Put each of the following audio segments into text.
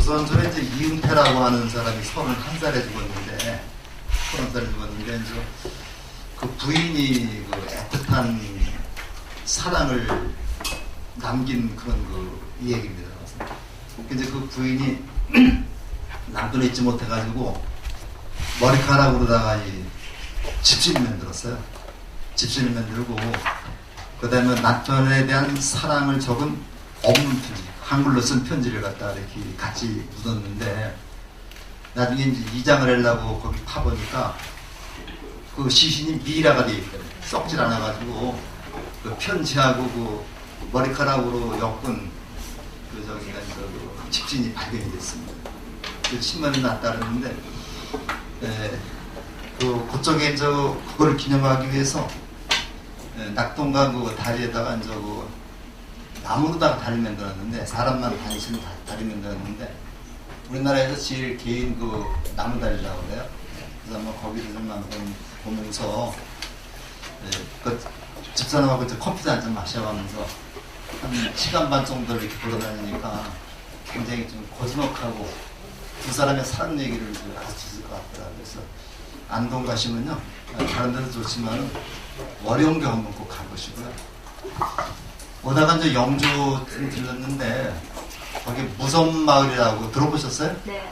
조선조에 이제 이응태라고 하는 사람이 31살에 죽었는데, 31살에 죽었는데, 이제 그 부인이 그 애틋한 사랑을 남긴 그런 이 얘기입니다. 이제 그 부인이 남편을 잊지 못해가지고 머리카락으로다가 집신을 만들었어요. 집신을 만들고, 그 다음에 남편에 대한 사랑을 적은 없는 편지, 한글로 쓴 편지를 갖다 이렇게 같이 묻었는데, 나중에 이제 이장을 하려고 거기 파보니까 그 시신이 미라가 되어 있거든요. 썩질 않아가지고 그 편지하고 그 머리카락으로 엮은 그 집신이 발견이 됐습니다. 그 신문에 났다는데, 그쪽에 그걸 기념하기 위해서 낙동강 그 다리에다가 그 나무로다가 다리 만들었는데, 사람만 다니시는 다리 만들었는데, 우리나라에서 제일 긴 그 나무 다리라고 그래요. 그래서 한번 거기를 좀 한번 보면서 그 집사람하고 커피도 한잔 마셔가면서 한 시간 반 정도 이렇게 돌아다니니까 굉장히 좀 고즈넉하고 두 사람의 사랑 얘기를 할 수 있을 것 같더라고요. 그래서 안동 가시면요, 다른 데도 좋지만 월영교 한번 꼭 가보시고요. 오다가 이제 영주 들렀는데, 거기 무선마을이라고 들어보셨어요? 네.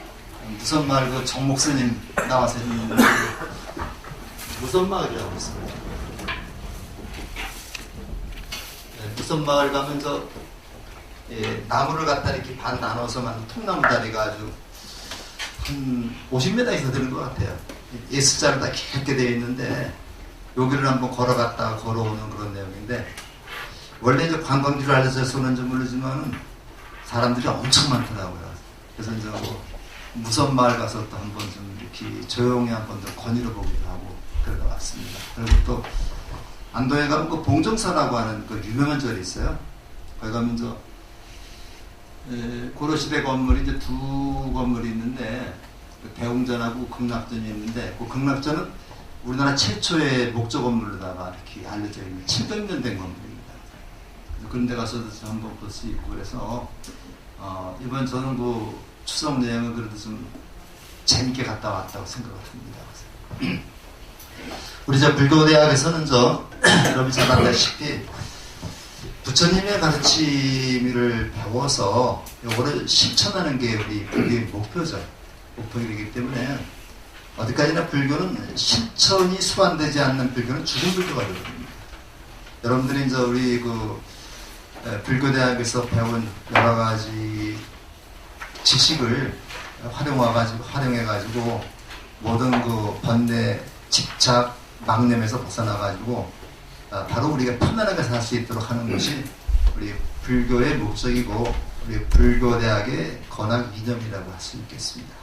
무선마을 그 정목스님 나와서 했는데, 무선마을이라고 있습니다. 무선마을 가면 나무를 갖다 이렇게 반 나눠서 만든 통나무 다리가 아주 한 50m 이상 되는 것 같아요. S자로 다 깊게 되어 있는데, 여기를 한번 걸어갔다가 걸어오는 그런 내용인데, 원래 이제 관광지로 알려져서는 좀 모르지만은 사람들이 엄청 많더라고요. 그래서 이제 무선마을 가서 또 한번 좀 이렇게 조용히 한번 더 거닐어 보기도 하고 그러다 왔습니다. 그리고 또 안동에 가면 그 봉정사라고 하는 그 유명한 절이 있어요. 거기 가면 고려시대 건물이 이제 두 건물이 있는데, 그 대웅전하고 극락전이 있는데, 그 극락전은 우리나라 최초의 목조 건물로다가 이렇게 알려져 있는 700년 된 건물입니다. 그런 데 가서도 한번 볼 수 있고, 그래서 이번 저는 그 추석 여행은 그래도 좀 재밌게 갔다 왔다고 생각합니다. 우리 불교대학에서는 여러분이 잘 알다시피 부처님의 가르침을 배워서 이거를 실천하는 게 우리 불교의 목표이기 때문에, 어디까지나 불교는 실천이 수반되지 않는 불교는 죽은 불교가 되거든요. 여러분들이 우리 불교대학에서 배운 여러 가지 지식을 활용해가지고 모든 그 번뇌, 집착, 막념에서 벗어나가지고 바로 우리가 편안하게 살 수 있도록 하는 것이 우리 불교의 목적이고, 우리 불교대학의 건학 이념이라고 할 수 있겠습니다.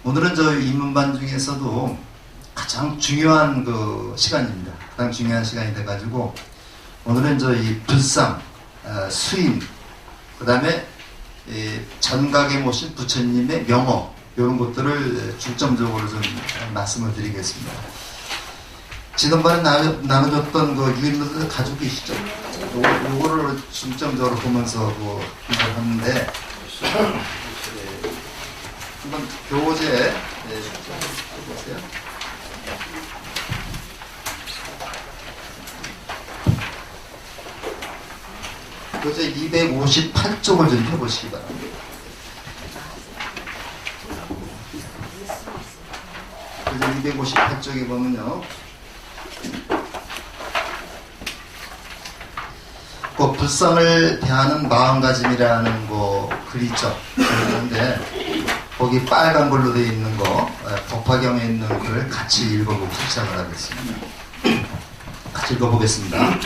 오늘은 입문반 중에서도 가장 중요한 시간입니다. 가장 중요한 시간이 돼가지고, 오늘은 이 불상, 수임, 그 다음에 전각에 모신 부처님의 명어, 이런 것들을 중점적으로 좀 말씀을 드리겠습니다. 지난번에 나눠줬던 유인물들 가지고 계시죠? 요거를 중점적으로 보면서 이걸 하는데, 한번 교재 해보세요. 교재 258쪽을 좀 해보시기 바랍니다. 교재 258쪽에 보면요, 그 불상을 대하는 마음가짐이라는 글이 있죠. 그런데 거기 빨간 걸로 되어 있는 법화경에 있는 글을 같이 읽어보고 시작을 하겠습니다. 같이 읽어보겠습니다.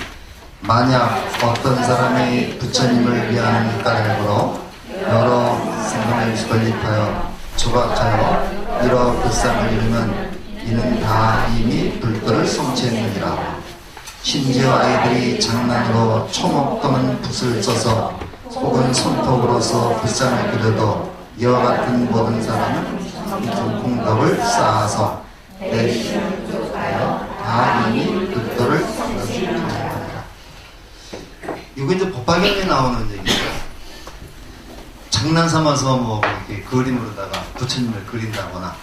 만약 어떤 사람이 부처님을 위하는 까닭으로 여러 생명을 설립하여 조각하여 이러 불상을 이루면 이는 다 이미 불도를 성취했느니라. 심지어 아이들이 장난으로 총 또는 붓을 써서 혹은 손톱으로서 불상을 그려도 이와 같은 모든 사람은 공덕을 쌓아서 내리시는 부족하여 다 이미 불도를 성취했느니라. 이거 이제 법화경에 나오는 얘기예요. 장난 삼아서 뭐 이렇게 그림으로다가 부처님을 그린다거나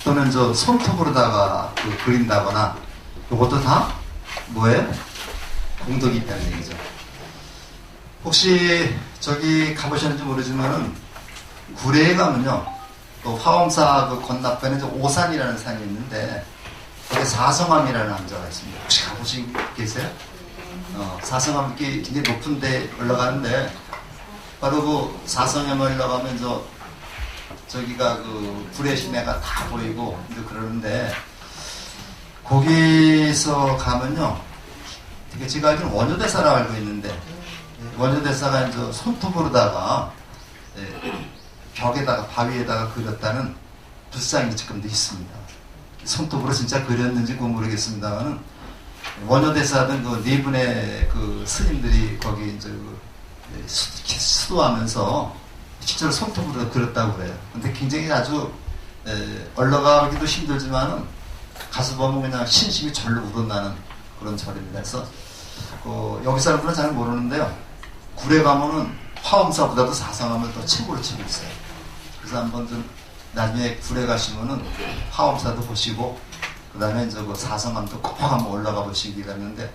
또는 저 손톱으로다가 그린다거나 이것도 다 뭐예요? 공덕이 있다는 얘기죠. 혹시 저기 가보셨는지 모르지만은 구례에 가면요, 또 화엄사 그 건너편에 오산이라는 산이 있는데 거기 사성암이라는 암자가 있습니다. 혹시 가보신 계세요? 사성암 이렇게 굉장히 높은데 올라가는데 바로 그 사성암에 올라가면 저기가 그 구례 시내가 다 보이고 그러는데 거기서 가면요, 되게 제가 알기로는 원효대사라고 알고 있는데 원효대사가 이제 손톱으로다가 벽에다가 바위에다가 그렸다는 불상이 지금도 있습니다. 손톱으로 진짜 그렸는지 모르겠습니다만은 원효대사든 그 네 분의 그 스님들이 거기 이제 수도하면서 실제로 손톱으로 그렸다고 그래요. 근데 굉장히 아주 올라가기도 힘들지만은 가서 보면 그냥 신심이 절로 우러나는 그런 절입니다. 그래서 여기 사람들은 잘 모르는데요, 구례 가면은 화엄사보다도 사성암을 더 최고로 치고 있어요. 그래서 한번 좀 나중에 구례 가시면은 화엄사도 보시고 그 다음에 이제 그 사성암도 꼭 한번 올라가 보시기 바랐는데,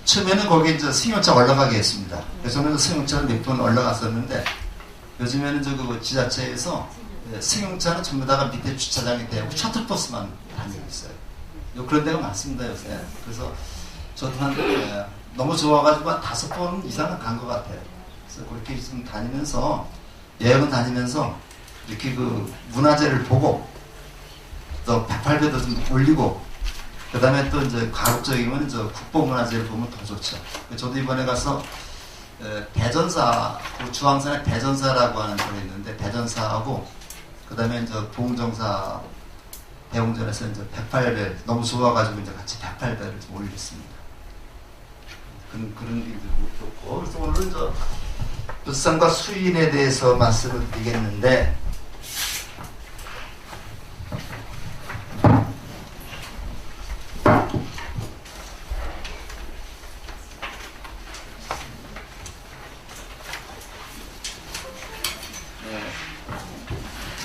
처음에는 거기 이제 승용차 올라가게 했습니다. 그래서 저는 승용차를 몇 번 올라갔었는데 요즘에는 그 지자체에서 승용차는 전부 다가 밑에 주차장이 되고 셔틀버스만 다니고 있어요. 그런 데가 많습니다 요새. 그래서 저도 너무 좋아가지고 한 5번 이상은 간 것 같아요. 그래서 그렇게 좀 다니면서 여행은 다니면서 이렇게 그 문화재를 보고 또 108배도 좀 올리고 그 다음에 또 이제 가급적이면 국보문화재를 보면 더 좋죠. 저도 이번에 가서 대전사, 주황산에 대전사라고 하는 절이 있는데 대전사하고 그 다음에 이제 봉정사 대웅전에서 이제 108배 너무 좋아가지고 이제 같이 108배를 좀 올렸습니다. 그런 일도 좋고. 그래서 오늘은 불상과 수인에 대해서 말씀을 드리겠는데,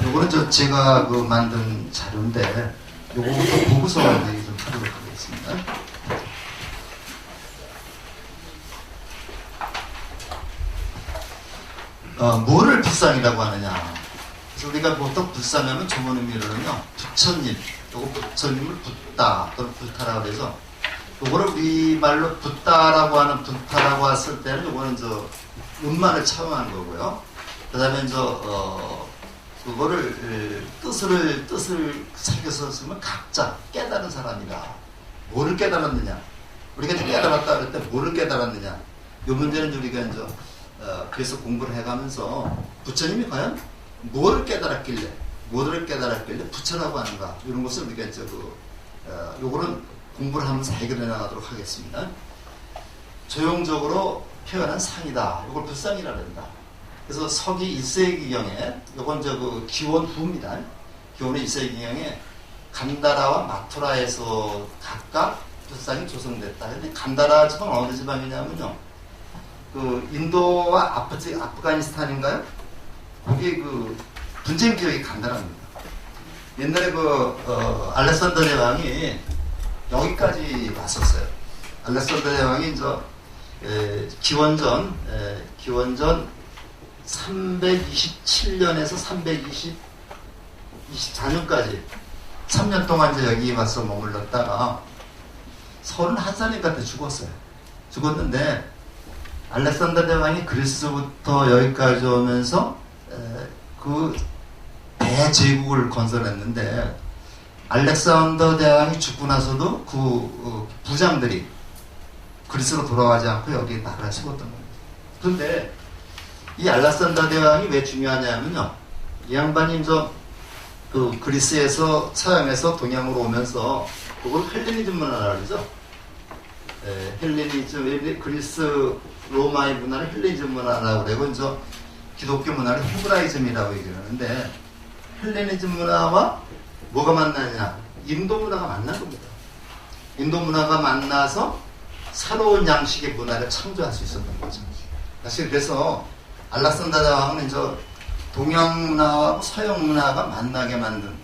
요거는 제가 만든 자료인데 요거부터 보고서 얘기 좀 하도록 하겠습니다. 뭐를 불상이라고 하느냐. 그래서 우리가 보통 불상하면 좋은 의미로는요, 부처님, 요거 부처님을 붓다 또는 불타라고 해서 요거를 우리말로 붓다라고 하는 불타라고 했을 때는 요거는 음만을 차용한 거고요. 그 다음에 그거를 뜻을 새겨서 쓰면 각자 깨달은 사람이다. 뭐를 깨달았느냐? 우리가 깨달았다 그럴 때 뭐를 깨달았느냐? 요 문제는 우리가 그래서 공부를 해가면서 부처님이 과연 뭐를 깨달았길래 부처라고 하는가, 이런 것을 우리가 요거는 공부를 하면서 해결해 나가도록 하겠습니다. 조용적으로 표현한 상이다. 요걸 불상이라고 한다. 그래서 서기 1세기경에 요건 기원 후입니다. 기원의 1세기경에 간다라와 마투라에서 각각 불상이 조성됐다. 근데 간다라 지방 어느 지방이냐면요, 인도와 아프가니스탄인가요? 거기 분쟁 지역이 간다라입니다. 옛날에 알렉산더 대왕이 여기까지 왔었어요. 알렉산더 대왕이 기원전 327년에서 324년까지 3년 동안 여기 와서 머물렀다가 31살인가 때 죽었어요. 죽었는데 알렉산더 대왕이 그리스부터 여기까지 오면서 그 대제국을 건설했는데, 알렉산더 대왕이 죽고 나서도 그 부장들이 그리스로 돌아가지 않고 여기에 나라를 세웠던 겁니다. 그런데 이 알렉산더 대왕이 왜 중요하냐면요, 이 양반이 그리스에서 서양에서 동양으로 오면서 그걸 헬레니즘 문화라고 그러죠. 헬레니즘, 그리스 로마의 문화를 헬레니즘 문화라고 그러고 기독교 문화를 헤브라이즘이라고 얘기하는데, 헬레니즘 문화와 뭐가 만나냐? 인도 문화가 만난 겁니다. 인도 문화가 만나서 새로운 양식의 문화를 창조할 수 있었던 거죠. 사실 그래서 알렉산더 대왕은 동양 문화하고 서양 문화가 만나게 만든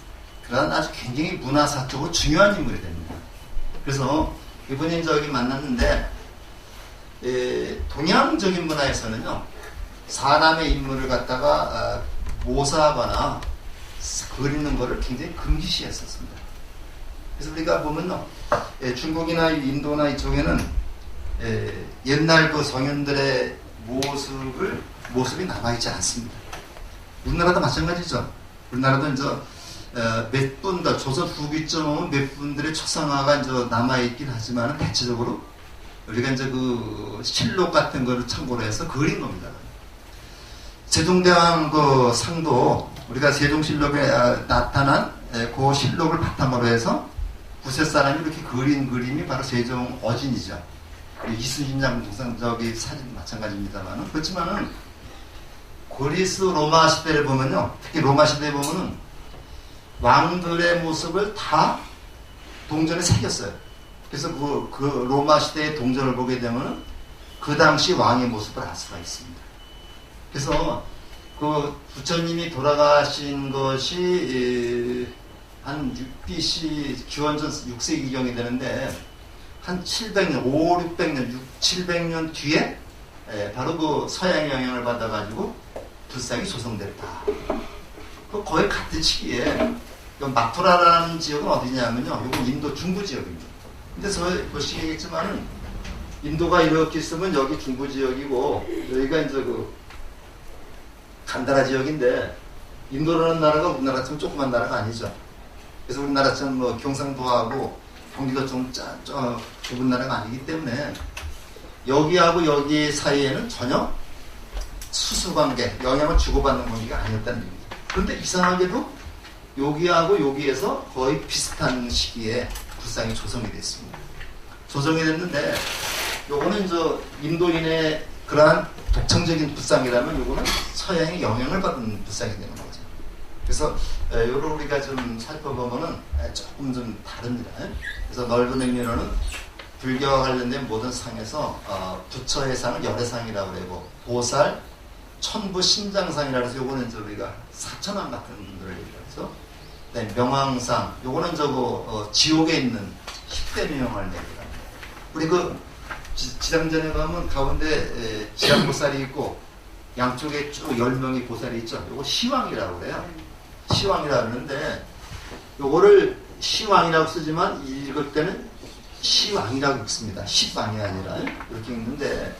그런 아주 굉장히 문화사적으로 중요한 인물이 됩니다. 그래서 이분이 저기 만났는데 동양적인 문화에서는요 사람의 인물을 갖다가 모사하거나 그리는 것을 굉장히 금기시했었습니다. 그래서 우리가 보면요 중국이나 인도나 이쪽에는 옛날 그 성현들의 모습이 남아있지 않습니다. 우리나라도 마찬가지죠. 우리나라도 이제 몇 분, 조선 후기쯤 오면 몇 분들의 초상화가 이제 남아있긴 하지만 대체적으로 우리가 이제 그 실록 같은 거를 참고로 해서 그린 겁니다. 세종대왕 그 상도 우리가 세종실록에 나타난 그 실록을 바탕으로 해서 구세 사람이 이렇게 그린 그림이 바로 세종 어진이죠. 이순신 장군 저기 사진 마찬가지입니다만은 그렇지만은 그리스 로마 시대를 보면요, 특히 로마 시대에 보면은 왕들의 모습을 다 동전에 새겼어요. 그래서 그 로마 시대의 동전을 보게 되면은 그 당시 왕의 모습을 알 수가 있습니다. 그래서 그 부처님이 돌아가신 것이 한 6BC 기원전 6세기경이 되는데 한 700년, 5, 600년, 6, 700년 뒤에 바로 그 서양의 영향을 받아가지고 불상이 조성됐다. 거의 같은 시기에 마투라라는 지역은 어디냐면요, 이거 인도 중부 지역입니다. 근데 보시겠지만은 인도가 이렇게 있으면 여기 중부 지역이고 여기가 이제 그 간다라 지역인데 인도라는 나라가 우리나라처럼 조그만 나라가 아니죠. 그래서 우리나라처럼 뭐 경상도하고 경기도 좀 좁은 나라가 아니기 때문에 여기하고 여기 사이에는 전혀 수수관계, 영향을 주고받는 관계가 아니었다는 얘기죠. 그런데 이상하게도 여기하고 여기에서 거의 비슷한 시기에 불상이 조성이 됐습니다. 조성이 됐는데 요거는 이제 인도인의 그러한 독창적인 불상이라면 요거는 서양의 영향을 받은 불상이 되는 거죠. 그래서 요를 우리가 좀 살펴보면은 조금 좀 다릅니다. 그래서 넓은 의미로는 불교와 관련된 모든 상에서 부처의 상을 열애상이라고 그러고 보살, 천부 신장상이라고 해서 요거는 이제 우리가 사천왕 같은 분들을 얘기하죠. 그다음에 명왕상, 요거는 저거 지옥에 있는 10대 명왕을 얘기합니다. 우리 그 지장전에 가면 가운데 지장보살이 있고 양쪽에 쭉 10명의 보살이 있죠. 요거 시왕이라고 그래요. 시왕이라고 그러는데 요거를 시왕이라고 쓰지만 읽을 때는 시왕이라고 읽습니다. 시왕이 아니라 이렇게 읽는데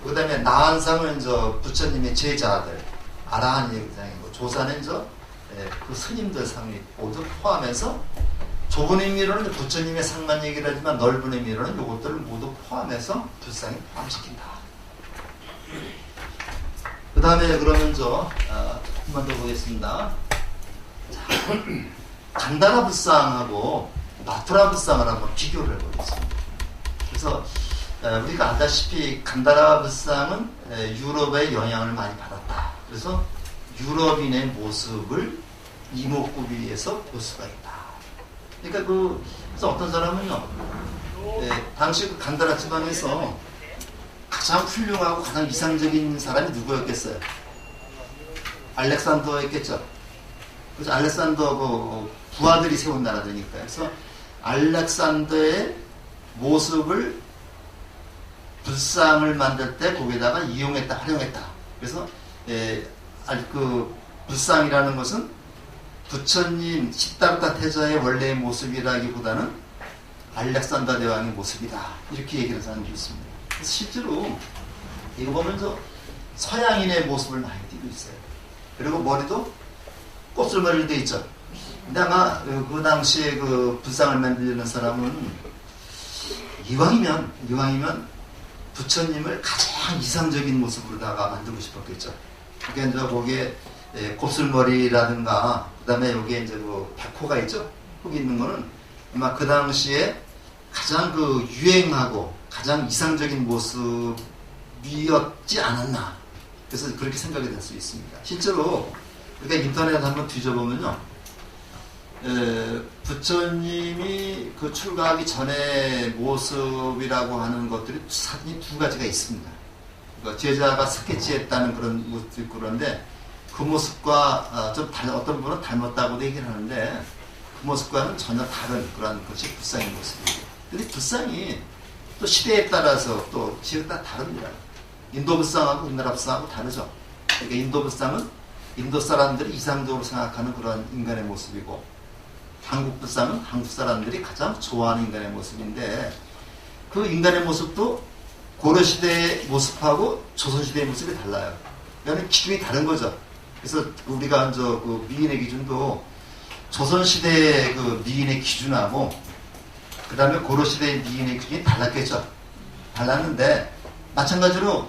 그 다음에 나한상은 저 부처님의 제자들 아라한의 상이고 조사는 그 스님들 상이 모두 포함해서 좁은 의미로는 부처님의 상만 얘기를 하지만 넓은 의미로는 이것들을 모두 포함해서 불상에 포함시킨다. 그 다음에 그러면 조금만 더 보겠습니다. 간다라 불상하고 마투라 불상을 한번 비교를 해보겠습니다. 그래서 우리가 알다시피 간다라 불상은 유럽의 영향을 많이 받았다. 그래서 유럽인의 모습을 이목구비에서 볼 수가 있다. 그러니까 그래서 어떤 사람은요, 당시 그 간다라 지방에서 가장 훌륭하고 가장 이상적인 사람이 누구였겠어요? 알렉산더였겠죠. 그래서 알렉산더 그 부하들이 세운 나라들이니까. 그래서 알렉산더의 모습을 불상을 만들 때 거기에다가 이용했다, 활용했다. 그래서 그 불상이라는 것은 부처님 시다르타 태자의 원래의 모습이라기보다는 알렉산더 대왕의 모습이다. 이렇게 얘기를 하는 사람들이 있습니다. 그래서 실제로 이거 보면 서양인의 모습을 많이 띄고 있어요. 그리고 머리도 곱슬머리를 돼 있죠. 근데 아마 그 당시에 그 불상을 만들려는 사람은 이왕이면 부처님을 가장 이상적인 모습으로다가 만들고 싶었겠죠. 그러니까 이제 거기에 곱슬머리라든가 그다음에 여기에 이제 그 백호가 있죠. 거기 있는 거는 아마 그 당시에 가장 그 유행하고 가장 이상적인 모습이었지 않았나. 그래서 그렇게 생각이 될 수 있습니다. 실제로 우리가 인터넷 한번 뒤져보면요. 부처님이 그 출가하기 전의 모습이라고 하는 것들이 사진이 두 가지가 있습니다. 그러니까 제자가 스케치했다는 그런 모습도 있고 그런데 그 모습과 어떤 분은 닮았다고도 얘기를 하는데 그 모습과는 전혀 다른 그런 것이 불상의 모습이에요. 근데 불상이 또 시대에 따라서 또 지역에 따라 다릅니다. 인도 불상하고 우리나라 불상하고 다르죠. 그러니까 인도 불상은 인도 사람들이 이상적으로 생각하는 그런 인간의 모습이고 한국 불상은 한국 사람들이 가장 좋아하는 인간의 모습인데 그 인간의 모습도 고려시대의 모습하고 조선시대의 모습이 달라요. 그러니까 기준이 다른 거죠. 그래서 우리가 그 미인의 기준도 조선시대의 그 미인의 기준하고 그 다음에 고려시대의 미인의 기준이 달랐겠죠. 달랐는데 마찬가지로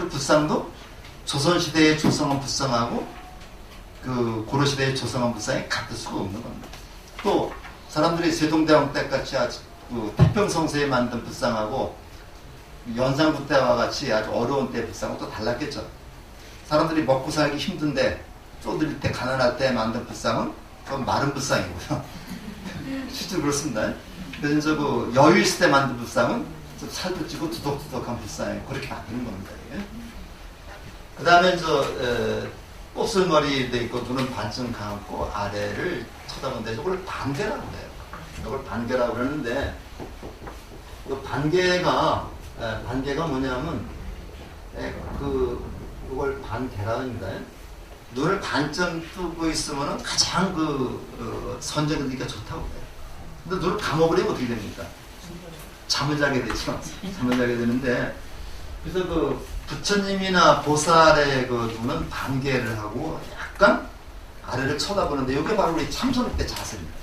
불상도 조선시대의 조성한 불상하고 그 고려시대의 조성한 불상이 같을 수가 없는 겁니다. 또 사람들이 세종대왕 때같이 아주 그 태평성세에 만든 불상하고 연산부 때와 같이 아주 어려운 때 불상은 또 달랐겠죠. 사람들이 먹고 살기 힘든데 쪼들릴 때 가난할 때 만든 불상은 그건 마른 불상이고요. 실제로 그렇습니다. 그래서 그 여유 있을 때 만든 불상은 좀 살도 찌고 두덕두덕한 불상이고 그렇게 만드는 겁니다. 그 다음에 곱슬머리도 있고 눈은 반쯤 감고 아래를 쳐다보는데 이걸 반개라고 해요. 이걸 반개라고 그러는데 이 반개가 뭐냐면 이걸 반개라고 합니다. 눈을 반쯤 뜨고 있으면 가장 선정되니까 좋다고 해요. 근데 눈을 감아버리면 어떻게 됩니까? 잠을 자게 되죠. 잠을 자게 되는데 그래서 그 부처님이나 보살의 그 눈은 반개를 하고 약간 아래를 쳐다보는데 이게 바로 우리 참선할 때 자세입니다.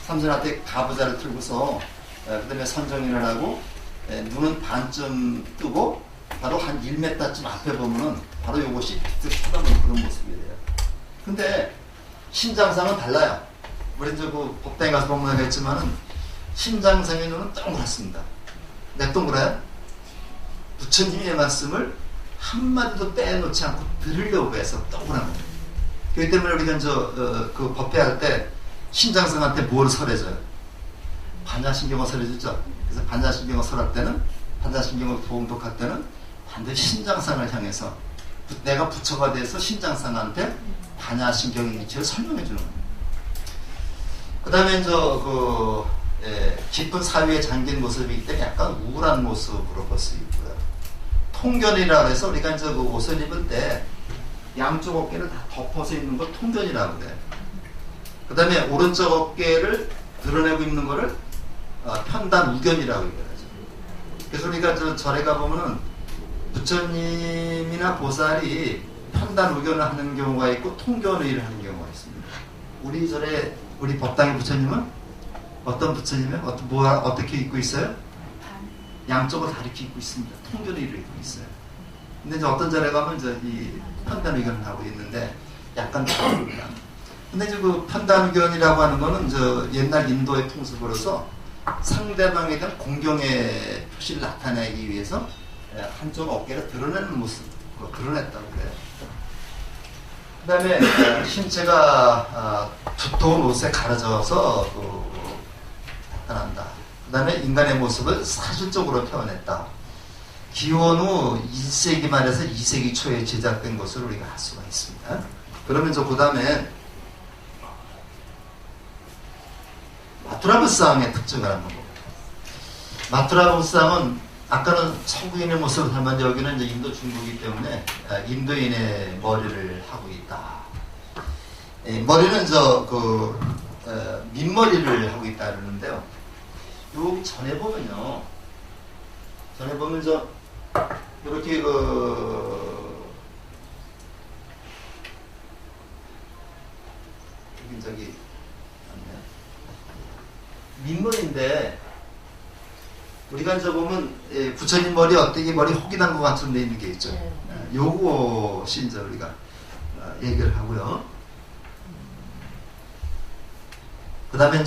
참선할 때 가부좌를 들고서 그 다음에 선정인을 하고 눈은 반쯤 뜨고 바로 한 1m쯤 앞에 보면은 바로 이것이 빗을 쳐다보는 그런 모습이 돼요. 근데 신장상은 달라요. 우리 이제 그 법당에 가서 법문하겠지만은 신장상의 눈은 동그랗습니다. 왜 동그라요? 부처님의 말씀을 한마디도 빼놓지 않고 들으려고 해서 동그란 거예요. 그렇기 때문에 우리가 그 법회할 때 신장상한테 뭘 설해줘요? 반야신경을 설해주죠. 그래서 반야신경을 설할 때는 반야신경을 봉독할 때는 반드시 신장상을 향해서 내가 부처가 돼서 신장상한테 반야신경의 위치를 설명해 주는 겁니다. 그 다음에 깊은 사유에 잠긴 모습이기 때문에 약간 우울한 모습으로 볼 수 있고요. 통견이라고 해서 우리가 그 옷을 입을 때 양쪽 어깨를 다 덮어서 입는 걸 통견이라고 그래요. 그 다음에 오른쪽 어깨를 드러내고 입는 거를 편단 우견이라고 얘기하죠. 그래서 우리가 절에 가보면은 부처님이나 보살이 편단 우견을 하는 경우가 있고 통견의를 하는 경우가 있습니다. 우리 절에 우리 법당의 부처님은 어떤 부처님은 어떻게 입고 있어요? 양쪽을 다 이렇게 입고 있습니다. 통견의를 입고 있어요. 근데 이제 어떤 절에 가면 이 편단 우견을 하고 있는데 약간 다릅니다. 근데 이제 그 편단 우견이라고 하는 거는 옛날 인도의 풍습으로서 상대방에 대한 공경의 표시를 나타내기 위해서 한쪽 어깨를 드러내는 모습, 드러냈다고 그래요. 그 다음에 신체가 두터운 옷에 가려져서 나타난다. 그 다음에 인간의 모습을 사실적으로 표현했다. 기원 후 1세기 말에서 2세기 초에 제작된 것으로 우리가 알 수가 있습니다. 그러면 그 다음에 마투라 불상의 특징을 한번 봅니다. 마투라 불상은 아까는 서구인의 모습을 닮았는데 여기는 이제 인도 중국이기 때문에 인도인의 머리를 하고 있다. 머리는 민머리를 하고 있다 그러는데요. 여기 전에 보면 이렇게 민머리인데 우리가 보면 부처님 머리 어때기 머리 혹이 난 것 같은 데 있는 게 있죠. 요것이 이제 우리가 얘기를 하고요. 그 다음에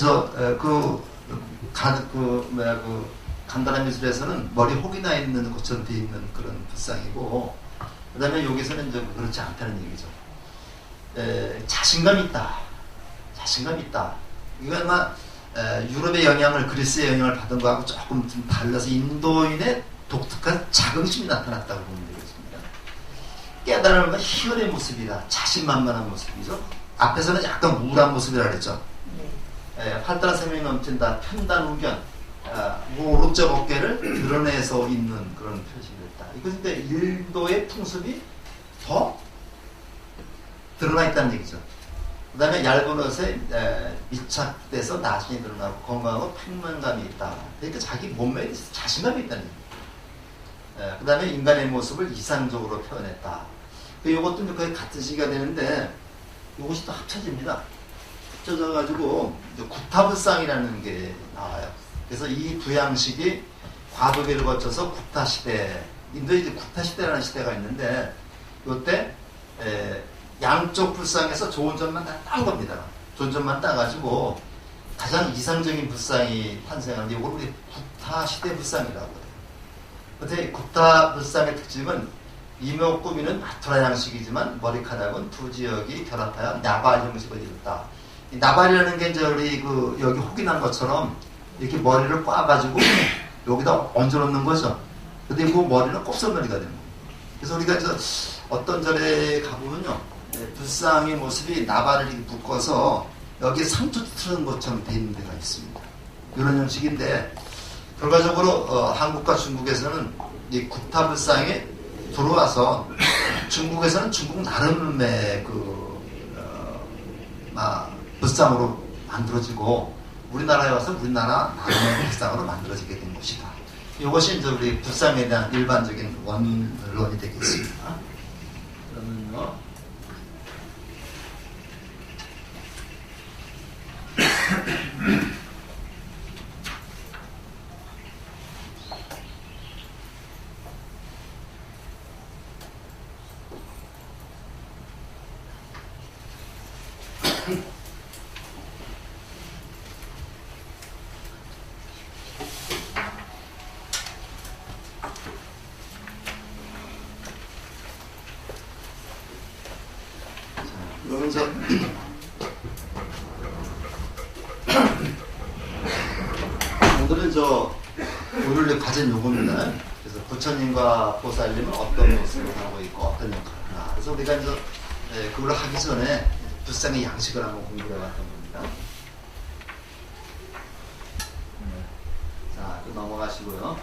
간단한 미술에서는 머리 혹이 나 있는 것처럼 되어 있는 그런 불상이고, 그 다음에 여기서는 그렇지 않다는 얘기죠. 자신감 있다. 이건 아마 유럽의 영향을, 그리스의 영향을 받은 거하고 조금 좀 달라서 인도인의 독특한 자긍심이 나타났다고 보면 되겠습니다. 깨달음은 희열의 모습이다. 자신만만한 모습이죠. 앞에서는 약간 우울한 모습이라 그랬죠. 활달한 생명이 넘친다. 편단우견, 오른쪽 어깨를 드러내서 있는 그런 표시였다. 이것은 일도의 풍습이 더 드러나 있다는 얘기죠. 그 다음에 얇은 옷에 밀착돼서 나중에 드러나고 건강하고 평면감이 있다. 그러니까 자기 몸매에 자신감이 있다는 얘기죠. 그 다음에 인간의 모습을 이상적으로 표현했다. 이것도 거의 같은 시기가 되는데 이것이 또 합쳐집니다. 합쳐져가지고 구타불상이라는 게 나와요. 그래서 이 부양식이 과도기를 거쳐서 구타시대, 인도에 이제 구타시대라는 시대가 있는데 이때 양쪽 불상에서 좋은 점만 다 딴 겁니다. 좋은 점만 따가지고 가장 이상적인 불상이 탄생하는데 이걸 우리 구타시대 불상이라고 해요. 근데 구타불상의 특징은 이목 꾸미는 마투라 양식이지만 머리카락은 두 지역이 결합하여 나발 형식을 이뤘다. 나발이라는 게 이제 우리 여기 혹이 난 것처럼 이렇게 머리를 꽈가지고 여기다 얹어놓는 거죠. 근데 그 머리는 곱슬머리가 되는 거예요. 그래서 우리가 어떤 절에 가보면요, 불상의 모습이 나발을 이렇게 묶어서 여기에 상투 틀은 것처럼 돼 있는 데가 있습니다. 이런 형식인데 결과적으로 한국과 중국에서는 이 구타불상에 들어와서 중국에서는 중국 나름의 불상으로 만들어지고 우리나라에 와서 우리나라 나름의 불상으로 만들어지게 된 것이다. 이것이 이제 우리 불상에 대한 일반적인 원론이 되겠습니다. 그러면요. 그러면서 오늘은 오늘 가진 요겁니다. 그래서 부처님과 보살님은 어떤 모습을 하고 있고 어떤 역할을 하나. 그래서 우리가 그걸 하기 전에 불상의 양식을 한번 공부해 봤던 겁니다. 자, 또 넘어가시고요.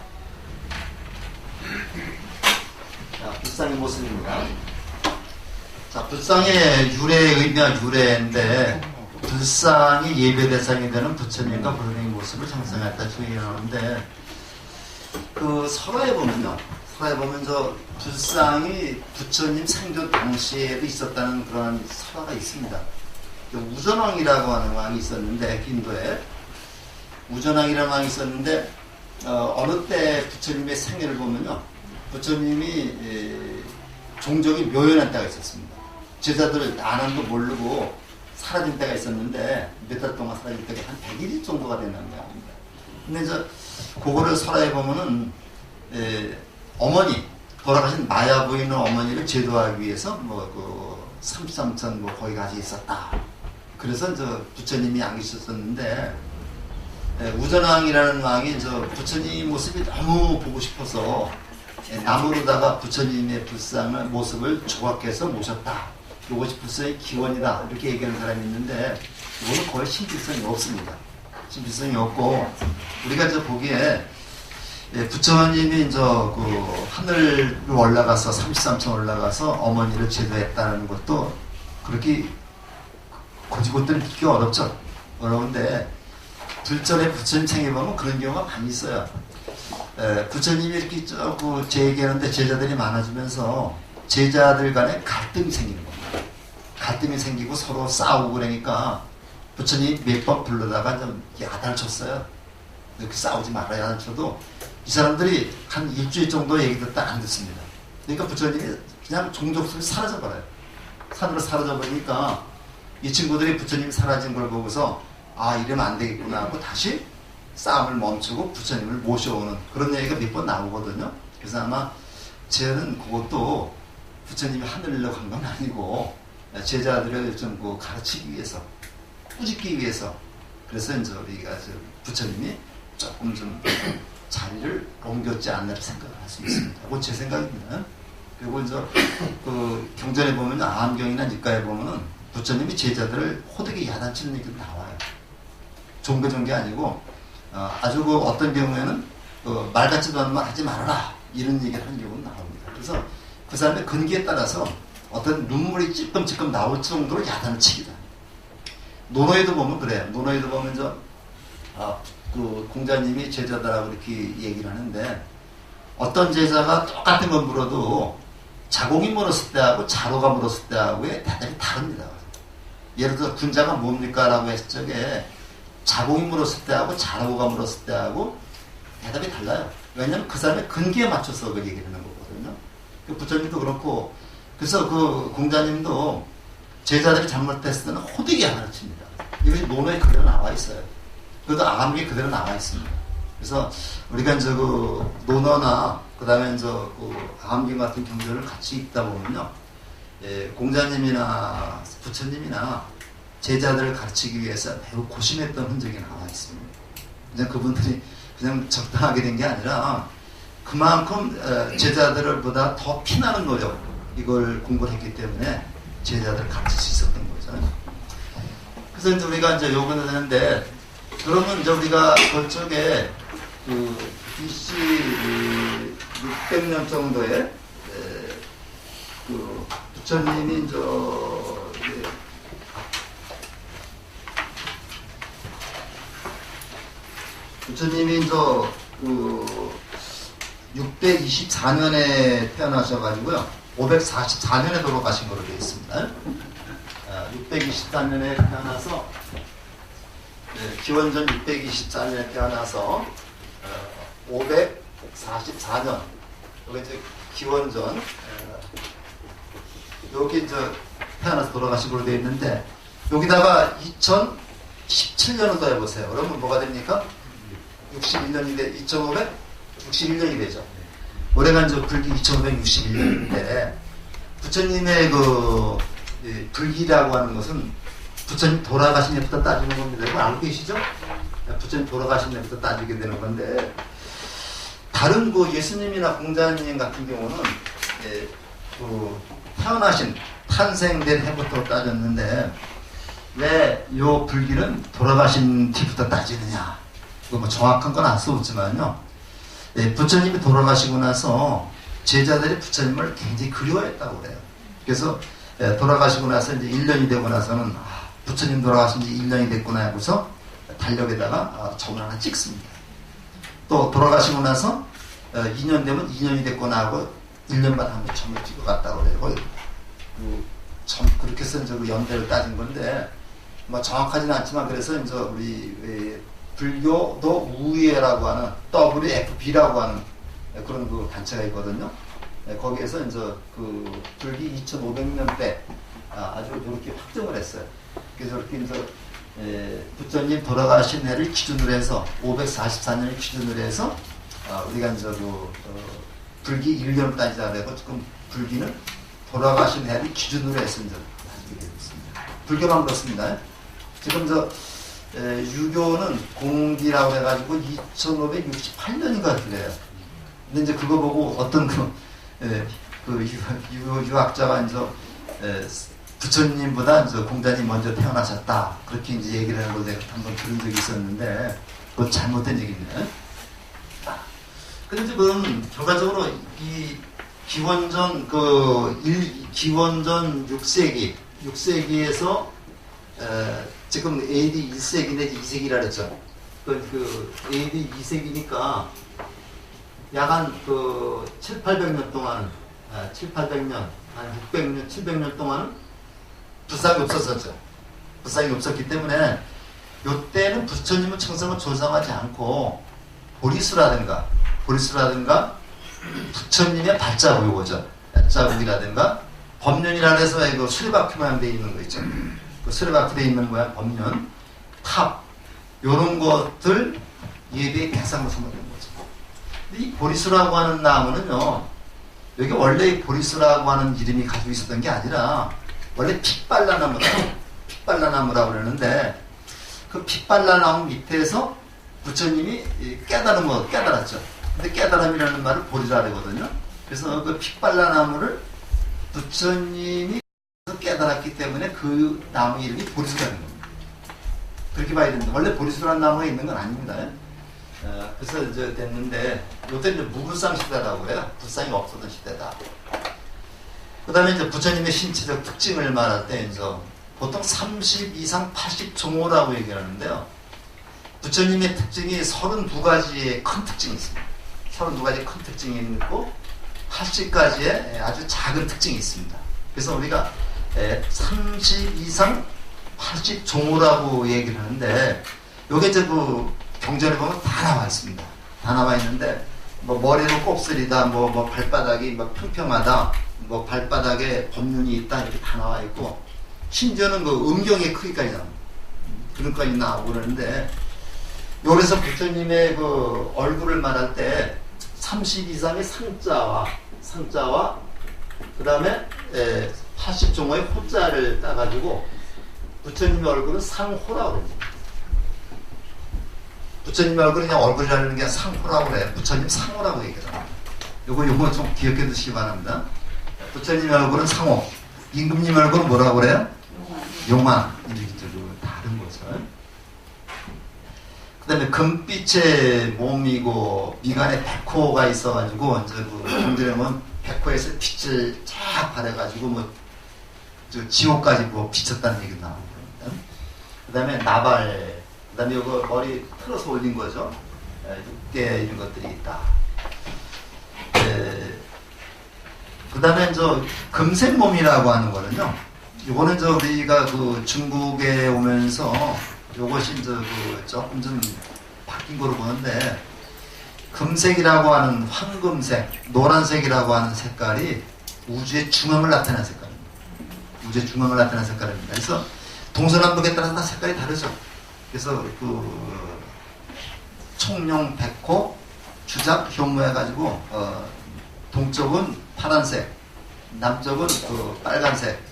자, 불상의 모습입니다. 자, 불상의 의미와 유래인데 불상이 예배 대상이 되는 부처님과 불상의 모습을 형성했다 얘기하는데 설화에 보면 불상이 부처님 생존 당시에도 있었다는 그런 설화가 있습니다. 우전왕이라고 하는 왕이 있었는데 인도에 우전왕이라는 왕이 있었는데 어느 때 부처님의 생애를 보면요, 부처님이 종종이 묘연한 때가 있었습니다. 제자들 아는도 모르고 사라진 때가 있었는데 몇 달 동안 사라질 때가 한 100일 정도가 됐는데, 근데 그거를 설화해 보면은 어머니 돌아가신 마야 부인의 어머니를 제도하기 위해서 33천 거기 가지 있었다. 그래서 부처님이 안 계셨었는데 우전왕이라는 왕이 부처님 모습이 너무 보고 싶어서 나무로다가 부처님의 불상을 모습을 조각해서 모셨다. 이것이 불상의 기원이다. 이렇게 얘기하는 사람이 있는데 이거는 거의 신빙성이 없습니다. 신빙성이 없고 우리가 보기에 부처님이 하늘로 올라가서 33층 올라가서 어머니를 제도했다는 것도 그렇게 고지고대로 믿기 어렵죠. 어려운데 불전에 부처님 생애 보면 그런 경우가 많이 있어요. 부처님이 이렇게 얘기하는데 제자들이 많아지면서 제자들 간에 갈등이 생기는 겁니다. 갈등이 생기고 서로 싸우고 그러니까 부처님이 몇 번 불러다가 좀 야단을 쳤어요. 이렇게 싸우지 말아야 야단을 쳐도 이 사람들이 한 일주일 정도 얘기 듣다 안 듣습니다. 그러니까 부처님이 그냥 종족수를 사라져버려요. 산으로 사라져버리니까 이 친구들이 부처님이 사라진 걸 보고서 이러면 안 되겠구나 하고 다시 싸움을 멈추고 부처님을 모셔오는 그런 얘기가 몇 번 나오거든요. 그래서 아마 쟤는 그것도 부처님이 하늘로 간 건 아니고 제자들을 좀 가르치기 위해서, 꾸짖기 위해서, 그래서 우리가 부처님이 조금 좀 자리를 옮겼지 않나 생각을 할 수 있습니다. 그건 제 생각입니다. 그리고 이제 그 경전에 보면 암경이나 니까에 보면은 부처님이 제자들을 호되게 야단치는 얘기도 나와요. 종교적인 게 아니고 아주 그 어떤 경우에는 말 같지도 않은 말 하지 말아라 이런 얘기를 하는 경우는 나옵니다. 그래서 그 사람의 근기에 따라서 어떤 눈물이 찔끔찔끔 나올 정도로 야단을 치기도 합니다. 논어에도 보면 그래요. 논어에도 보면 그 공자님이 제자들하고 이렇게 얘기를 하는데 어떤 제자가 똑같은 건 물어도 자공이 물었을 때하고 자로가 물었을 때하고의 대답이 다릅니다. 예를 들어 군자가 뭡니까? 라고 했을 적에 자공이 물었을 때하고 자로가 물었을 때하고 대답이 달라요. 왜냐하면 그 사람의 근기에 맞춰서 그 얘기를 하는 거거든요. 그 부처님도 그렇고 그래서 그 공자님도 제자들이 잘못했을 때는 호되게 하나를 칩니다. 이것이 논어에 그대로 나와 있어요. 그것도 암기에 그대로 나와 있습니다. 그래서 우리가 이제 그 논어나 그 다음에 이제 그 암기 같은 경전을 같이 읽다 보면요, 공자님이나 부처님이나 제자들을 가르치기 위해서 매우 고심했던 흔적이 나와 있습니다. 그냥 그분들이 그냥 적당하게 된 게 아니라 그만큼 제자들보다 더 피나는 노력 이걸 공부를 했기 때문에 제자들을 가르칠 수 있었던 거죠. 그래서 이제 우리가 이제 요구는 하는데 그러면 이제 우리가 그쪽에 그 BC 600년 정도의 그 부처님이 부처님이 그 624년에 태어나셔가지고요 544년에 돌아가신 걸로 되어 있습니다. 624년에 태어나서 기원전 624년에 태어나서 544년 여기 이제 기원전 여기 이제 태어나서 돌아가신 걸로 되어 있는데 여기다가 2017년을 더 해보세요. 그러면 뭐가 됩니까? 61년이 2561년이 되죠. 올해가 이제 불기 2561년인데 부처님의 그 불기라고 하는 것은 부처님 돌아가신 해부터 따지는 겁니다. 이거 알고 계시죠? 부처님 돌아가신 해부터 따지게 되는 건데 다른 그 예수님이나 공자님 같은 경우는 그 탄생된 해부터 따졌는데 왜 요 불기는 돌아가신 뒤부터 따지느냐? 뭐 정확한 건 알 수 없지만요. 부처님이 돌아가시고 나서 제자들이 부처님을 굉장히 그리워했다고 그래요. 그래서 돌아가시고 나서 이제 1년이 되고 나서는 부처님 돌아가신 지 1년이 됐구나 하고서 달력에다가 점을 하나 찍습니다. 또 돌아가시고 나서 2년 되면 2년이 됐구나 하고 1년마다 한 번 점을 찍어 갔다고 그래요. 그렇게 해서 이제 그 연대를 따진 건데 뭐 정확하지는 않지만 그래서 이제 우리 불교도 우예라고 하는 WFB라고 하는 그런 그 단체가 있거든요. 거기에서 이제 그 불기 2500년 때 아주 이렇게 확정을 했어요. 그래서 이렇게 이제 부처님 돌아가신 해를 기준으로 해서 544년을 기준으로 해서 우리가 이제 그 불기 1년을 따지자 그래고 지금 불기는 돌아가신 해를 기준으로 해서 이제 따지게 되고 있습니다. 불교만 그렇습니다. 지금 유교는 공기라고 해가지고 2568년인가 그래요. 근데 이제 그거 보고 어떤 유학자가 이제 부처님보다 이제 공자님 먼저 태어나셨다 그렇게 이제 얘기를 하는 걸 내가 한번 들은 적이 있었는데 그건 잘못된 얘기입니다. 근데 지금 결과적으로 이 기원전 기원전 6세기에서 지금 AD 1세기 내지 2세기라 그랬죠. 그 AD 2세기니까 약 한 7, 800년 동안, 7, 800년, 한 600년, 700년 동안은 불상이 없었었죠. 불상이 없었기 때문에 요때는 부처님은 청성을 조성하지 않고 보리수라든가 부처님의 발자국 요거죠. 발자국이라든가 법륜이라 해서 그 수레바퀴 모양 되어 있는 거 있죠. 그 수레바퀴 되어 있는 모양 법륜, 탑 요런 것들 예배의 대상으로 삼아된 거죠. 근데 이 보리수라고 하는 나무는요, 여기 원래 이 보리수라고 하는 이름이 가지고 있었던 게 아니라 원래 핏발라나무라고 그러는데 그 핏발라나무 밑에서 부처님이 깨달았죠. 근데 깨달음이라는 말을 보리라 그러거든요. 그래서 그 핏발라나무를 부처님이 깨달았기 때문에 그 나무 이름이 보리수라는 겁니다. 그렇게 봐야 됩니다. 원래 보리수라는 나무가 있는 건 아닙니다. 그래서 이제 됐는데 요때 이제 무불상 시대라고 해요. 불상이 없었던 시대다. 그 다음에 이제 부처님의 신체적 특징을 말할 때 이제 보통 30 이상 80 종호라고 얘기하는데요. 부처님의 특징이 32가지의 큰 특징이 있습니다. 32가지 큰 특징이 있고 80가지의 아주 작은 특징이 있습니다. 그래서 우리가 30 이상 80 종호라고 얘기를 하는데 요게 이제 그 경전에 보면 다 나와 있습니다. 다 나와 있는데 뭐 머리로 곱슬이다, 뭐 발바닥이 뭐 평평하다, 뭐 발바닥에 법륜이 있다 이렇게 다 나와 있고 심지어는 그 음경의 크기까지 나옵니다. 그런까지 나오고 그러는데 여기서 부처님의 그 얼굴을 말할 때 30 이상의 상자와 그 다음에 80종호의 호자를 따가지고 부처님의 얼굴은 상호라고 그럽니다. 부처님의 얼굴은 그냥 얼굴이라는 게 상호라고 그래요. 부처님 상호라고 얘기합니다. 요거 좀 기억해 두시기 바랍니다. 부처님의 얼굴은 상호, 임금님 얼굴은 뭐라고 그래요? 용화. 이렇게 다른 거죠. 그 다음에 금빛의 몸이고 미간에 백호가 있어가지고 이제 그 경전에 보면 백호에서 빛을 쫙 발해가지고 뭐 지옥까지 뭐 비쳤다는 얘기 나오고 그럽니다. 그 다음에 나발, 그 다음에 이거 머리 틀어서 올린 거죠. 6개 이런 것들이 있다. 그 다음에 금색 몸이라고 하는 거는요. 이거는 우리가 그 중국에 오면서 요것이 조금 좀 바뀐 거로 보는데 금색이라고 하는 황금색, 노란색이라고 하는 색깔이 우주의 중앙을 나타내는 색깔입니다. 우주의 중앙을 나타내는 색깔입니다. 그래서 동서남북에 따라서 다 색깔이 다르죠. 그래서 그 총룡, 백호, 주작, 효무 해가지고 동쪽은 파란색, 남쪽은 그 빨간색,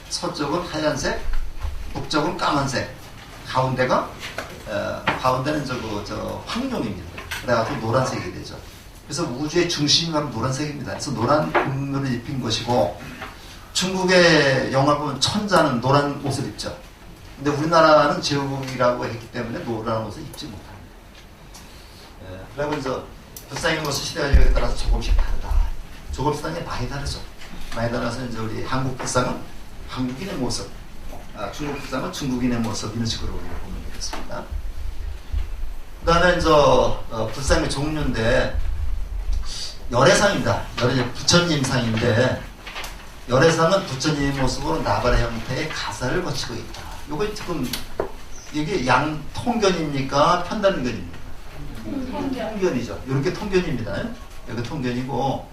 서쪽은 하얀색, 북쪽은 까만색, 가운데는 저 황룡입니다. 그래가지고 노란색이 되죠. 그래서 우주의 중심이 바로 노란색입니다. 그래서 노란 금물을 입힌 것이고 중국의 영화를 보면 천자는 노란 옷을 입죠. 근데 우리나라는 제국이라고 했기 때문에 노란 옷을 입지 못합니다. 그리고 이제 불상의 모습 시대에 따라서 조금씩 다르다. 조금씩 많이 다르죠. 많이 다르서 이제 우리 한국 불상은 한국인의 모습, 중국 불상은 중국인의 모습 이런 식으로 우리가 보면 되겠습니다. 그 다음에 불상의 종류인데 열애상입니다. 부처님상인데 열애상은 부처님의 모습으로 나발의 형태의 가사를 거치고 있다. 요거 지금 이게 양통견입니까? 편단견입니까? 통견이죠. 이렇게 통견입니다. 여기 통견이고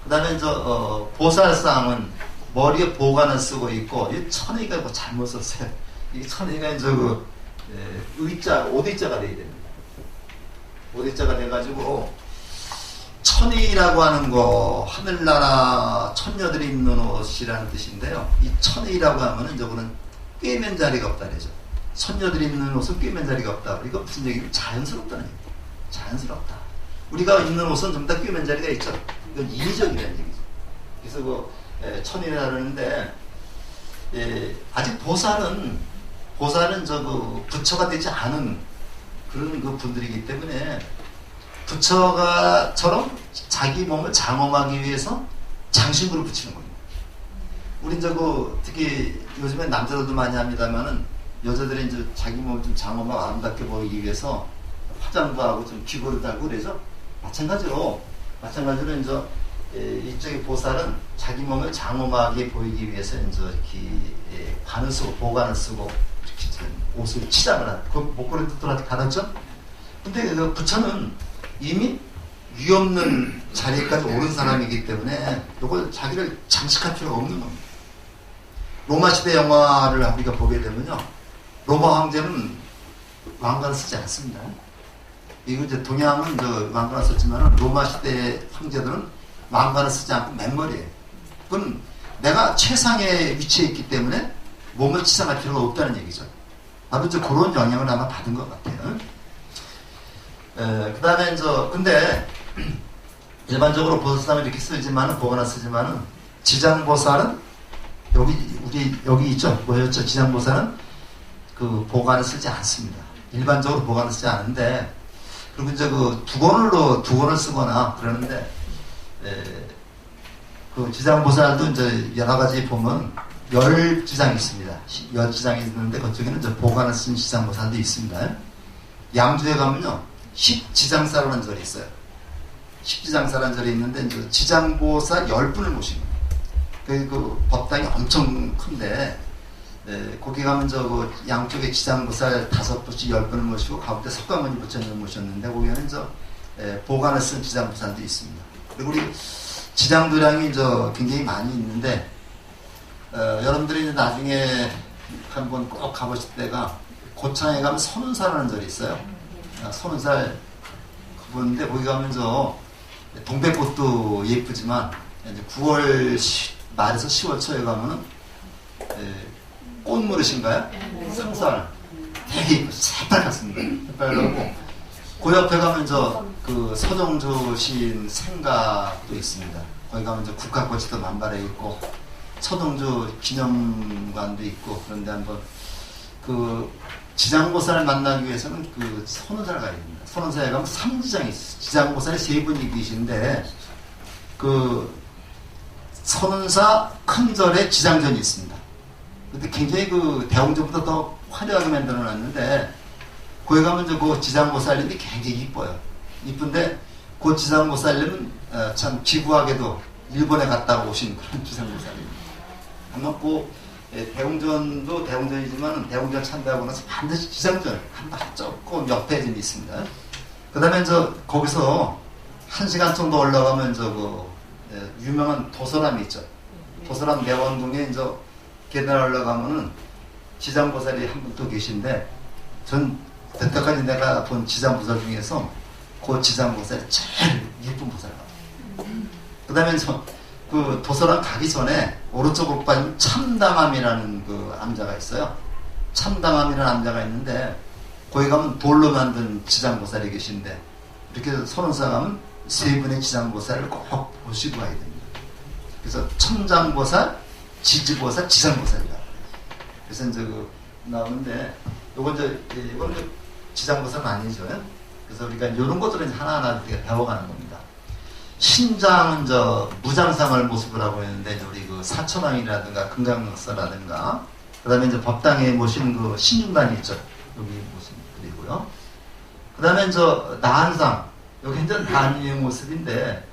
그 다음에 보살상은 머리에 보관을 쓰고 있고 이 천의가 뭐 잘못 썼어요. 이 천의가 의자, 오대자가 돼야 됩니다. 오대자가 돼가지고 천의라고 하는 거 하늘나라 천녀들이 입는 옷이라는 뜻인데요. 이 천의라고 하면은 저거는 꿰맨 자리가 없다 그러죠. 천녀들이 입는 옷은 꿰맨 자리가 없다. 이거 무슨 얘기예요? 자연스럽다는 얘기예요. 자연스럽다. 우리가 입는 옷은 전부 다 꿰맨 자리가 있죠. 이건 인위적이라는 얘기죠. 그래서 천이라 그러는데 아직 보살은 부처가 되지 않은 그런 그 분들이기 때문에 부처가처럼 자기 몸을 장엄하기 위해서 장신구를 붙이는 겁니다. 우린 특히 요즘에 남자들도 많이 합니다만은 여자들이 이제 자기 몸을 좀 장엄하고 아름답게 보이기 위해서 화장도 하고 좀 귀걸이도 달고 그러죠. 마찬가지로 이쪽의 보살은 자기 몸을 장엄하게 보이기 위해서 이렇게 관을 쓰고 보관을 쓰고 이렇게 옷을 치장을 하고 그 목걸이도 또 달았죠. 근데 그 부처는 이미 위없는 자리까지 오른 사람이기 때문에 이걸 자기를 장식할 필요가 없는 겁니다. 로마 시대 영화를 우리가 보게 되면요, 로마 황제는 왕관을 쓰지 않습니다. 이거 이제 동양은 왕관을 썼지만 로마 시대 황제들은 왕관을 쓰지 않고 맨머리예요. 그건 내가 최상의 위치에 있기 때문에 몸을 치장할 필요가 없다는 얘기죠. 바로 그런 영향을 아마 받은 것 같아요. 그 다음에 근데 일반적으로 보살삼을 이렇게 쓰지만은, 보관을 쓰지만은, 지장보살은, 여기 있죠? 뭐였죠? 지장보살은 그 보관을 쓰지 않습니다. 일반적으로 보관을 쓰지 않은데, 그리고 이제 그 두 권을 쓰거나 그러는데, 그 지장보살도 이제 여러 가지 보면, 10지장이 있습니다. 10지장이 있는데, 그쪽에는 이제 보관을 쓴 지장보살도 있습니다. 양주에 가면요, 10지장사라는 절이 있어요. 10지장사라는 절이 있는데, 이제 지장보살 10분을 모신 거예요. 그 법당이 엄청 큰데, 거기 가면 그 양쪽에 지장보살 5분씩 10분을 모시고, 가운데 석가모니 부처님을 모셨는데, 거기는 보관을 쓴 지장보살도 있습니다. 그리고 우리 지장도량이 굉장히 많이 있는데, 여러분들이 이제 나중에 한번 꼭 가보실 때가, 고창에 가면 선운사라는 절이 있어요. 선운살 그분인데, 거기 가면 동백꽃도 예쁘지만, 이제 9월 말에서 10월 초에 가면은, 꽃무릇인가요? 상살. 되게 새빨갛습니다. 새빨갛고, 그 옆에 가면 그 서정주 시인 생가도 있습니다. 거기 가면 국화꽃이 또 만발해 있고, 서정주 기념관도 있고, 그런데 한번 그 지장보살을 만나기 위해서는 그 선운사를 가야 됩니다. 선운사에 가면 3지장이 있어요. 지장보살이 3분이 계신데, 그 선운사 큰 절에 지장전이 있습니다. 근데 굉장히 그 대웅전보다 더 화려하게 만들어 놨는데, 거기 가면 그 지장보살님이 굉장히 이뻐요. 이쁜데, 그 지장보살님은 참 기구하게도 일본에 갔다 오신 그런 지장보살입니다. 한번 대웅전도 대웅전이지만, 대웅전 참배하고 나서 반드시 지장전 한번 조금 옆에 좀 있습니다. 그 다음에 거기서 1시간 정도 올라가면 유명한 도서람이 있죠. 도서람 내원궁에 계단 올라가면은 지장보살이 한 분 또 계신데, 전 여태까지 내가 본 지장보살 중에서 그 지장보살이 제일 예쁜 보살 같아요. 그 다음에 그 도서람 가기 전에 오른쪽으로 빠지면 참당암이라는 그 암자가 있어요. 참당암이라는 암자가 있는데, 거기 가면 돌로 만든 지장보살이 계신데, 이렇게 선운사 가면 3분의 지장보살을 꼭 보시고 가야 됩니다. 그래서 천장보살, 지지보살, 지장보살이라. 그래서 나오는데, 이건 지장보살은 아니죠. 그래서 우리가 이런 것들은 하나하나 우리가 배워가는 겁니다. 신장은 무장상을 모습을 하고 있는데, 우리 그 사천왕이라든가 금강석사라든가, 그 다음에 법당에 모신 그 신중단이 있죠. 여기 모습이고요. 그 다음에 나한상, 여기 나한의 모습인데,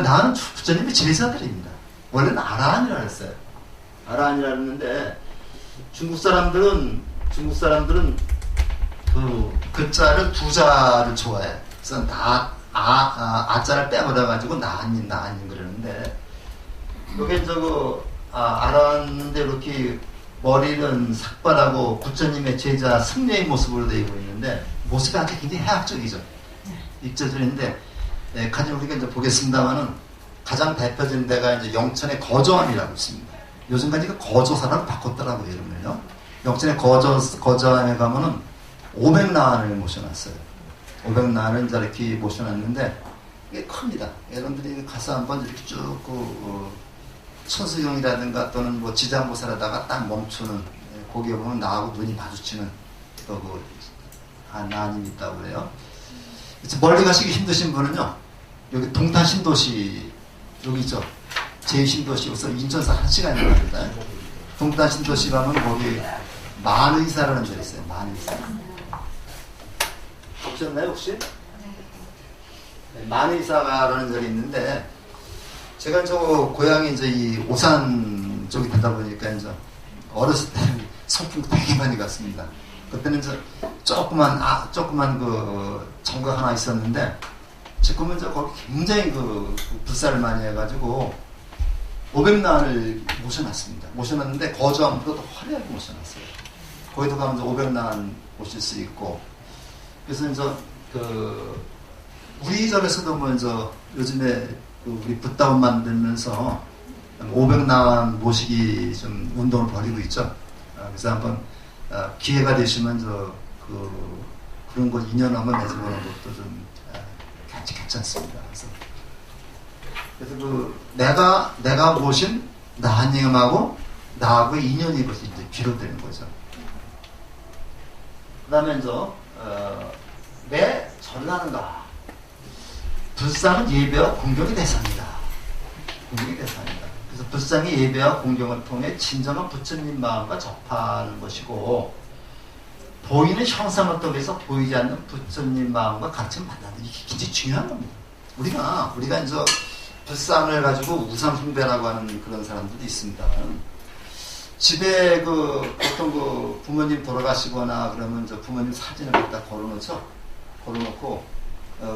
나는 부처님의 제자들입니다. 원래는 아라한이라 했어요. 아라한이라 했는데, 중국 사람들은 그 자를 2자를 좋아해요. 그래서 아자를 빼버려가지고 나한님 그러는데, 여기 아라한인데 이렇게 머리는 삭발하고 부처님의 제자 승려의 모습으로 되고 있는데, 모습이 아주 굉장히 해학적이죠. 입자들인데, 가장 우리가 보겠습니다만은, 가장 대표적인 데가 영천의 거저암이라고 있습니다. 요즘까지 그 거저사라고 바꿨더라고요, 이름을요. 영천의 거저암에 가면은 500나안을 모셔놨어요. 500나안을 이렇게 모셔놨는데, 이게 큽니다. 여러분들이 가서 한번 이렇게 쭉 천수경이라든가 또는 지장보살에다가 딱 멈추는, 거기에 보면 나하고 눈이 마주치는 또 나안이 있다고 그래요. 멀리 가시기 힘드신 분은요, 여기 동탄 신도시, 여기 있죠. 제2신도시에서 인천사 1시간이 걸립니다. 동탄 신도시 가면 거기 만의사라는 절이 있어요. 만의사. 보셨나요, 혹시? 네, 만의사라는 절이 있는데, 제가 고향이 이 오산 쪽이 되다 보니까 어렸을 때 소풍 되게 많이 갔습니다. 그때는 조그만 그 정각 하나 있었는데, 지금은 거기 굉장히 불사를 많이 해가지고 500나안을 모셔놨습니다. 모셔놨는데 거저암보다 더 화려하게 모셔놨어요. 거기도 가면 500나안 모실 수 있고, 그래서 우리 절에서도 요즘에 우리 붓다운 만들면서 500나안 모시기 좀 운동을 벌이고 있죠. 그래서 한번 기회가 되시면 그런 거 인연하면 내주는 것도 좀 간직했지 않습니까? 그래서 내가 모신 하나님하고 나하고의 인연이 이것이 이제 비롯되는 거죠. 그 다음에 왜 절을 하는가? 불상은 예배와 공경의 대상이다. 공경의 대상이다. 그래서 불상의 예배와 공경을 통해 진정한 부처님 마음과 접하는 것이고, 보이는 형상을 통해서 보이지 않는 부처님 마음과 가르침을 만나는, 이게 굉장히 중요한 겁니다. 우리가 이제 불상을 가지고 우상숭배라고 하는 그런 사람들도 있습니다. 집에 보통 부모님 돌아가시거나 그러면 부모님 사진을 갖다 걸어놓죠. 걸어놓고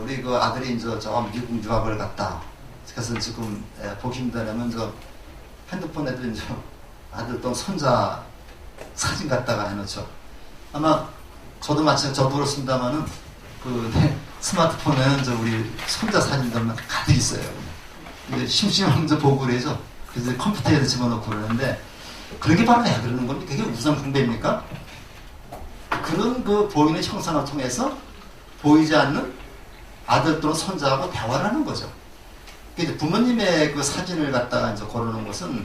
우리 아들이 저 미국 유학을 갔다. 그래서 지금 보기 힘들다면 핸드폰에도 아들 또 손자 사진 갖다가 해놓죠. 아마 저도 마찬가지로 저도 그렇습니다만은 내 스마트폰에는 우리 손자 사진들만 가득 있어요. 심심하면 보고 그러죠. 그래서 컴퓨터에도 집어넣고 그러는데, 그런 게 바로 왜 그러는 겁니까? 그게 우상숭배입니까? 그런 보이는 형상을 통해서 보이지 않는 아들 또는 손자하고 대화를 하는 거죠. 그러니까 부모님의 사진을 갖다가 걸어놓은 것은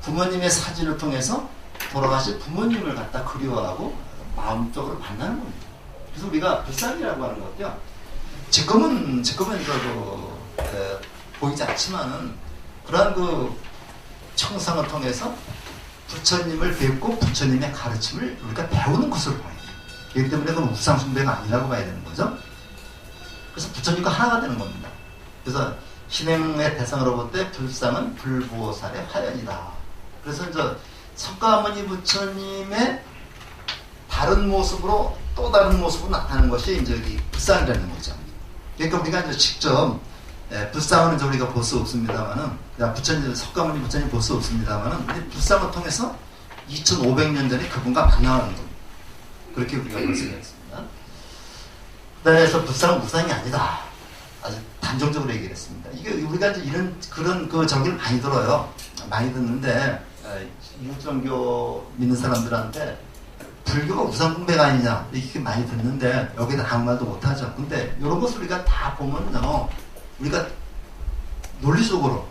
부모님의 사진을 통해서 돌아가신 부모님을 갖다 그리워하고 마음적으로 만나는 겁니다. 그래서 우리가 불상이라고 하는 것도요, 지금은 보이지 않지만은 그러한 청상을 통해서 부처님을 뵙고 부처님의 가르침을 우리가 배우는 것으로 봐야 돼요. 그렇기 때문에 그건 우상숭배가 아니라고 봐야 되는 거죠. 그래서 부처님과 하나가 되는 겁니다. 그래서 신행의 대상으로 볼 때 불상은 불보살의 화연이다. 그래서 석가모니 부처님의 다른 모습으로 또 다른 모습으로 나타나는 것이 이 불상이라는 거죠. 그러니까 우리가 직접 불상은 우리가 볼 수 없습니다만은, 부처님, 석가모니 부처님 볼 수 없습니다만은, 불상을 통해서 2500년 전에 그분과 만나는 겁니다. 그렇게 우리가 볼 수가 있습니다. 그래서 불상은 우상이 아니다. 아주 단정적으로 얘기했습니다. 이게 우리가 그런 저기를 많이 들어요. 많이 듣는데, 이웃종교 믿는 사람들한테 불교가 우상숭배가 아니냐, 이렇게 많이 듣는데, 여기다 아무 말도 못하죠. 근데 이런 것을 우리가 다 보면요, 우리가 논리적으로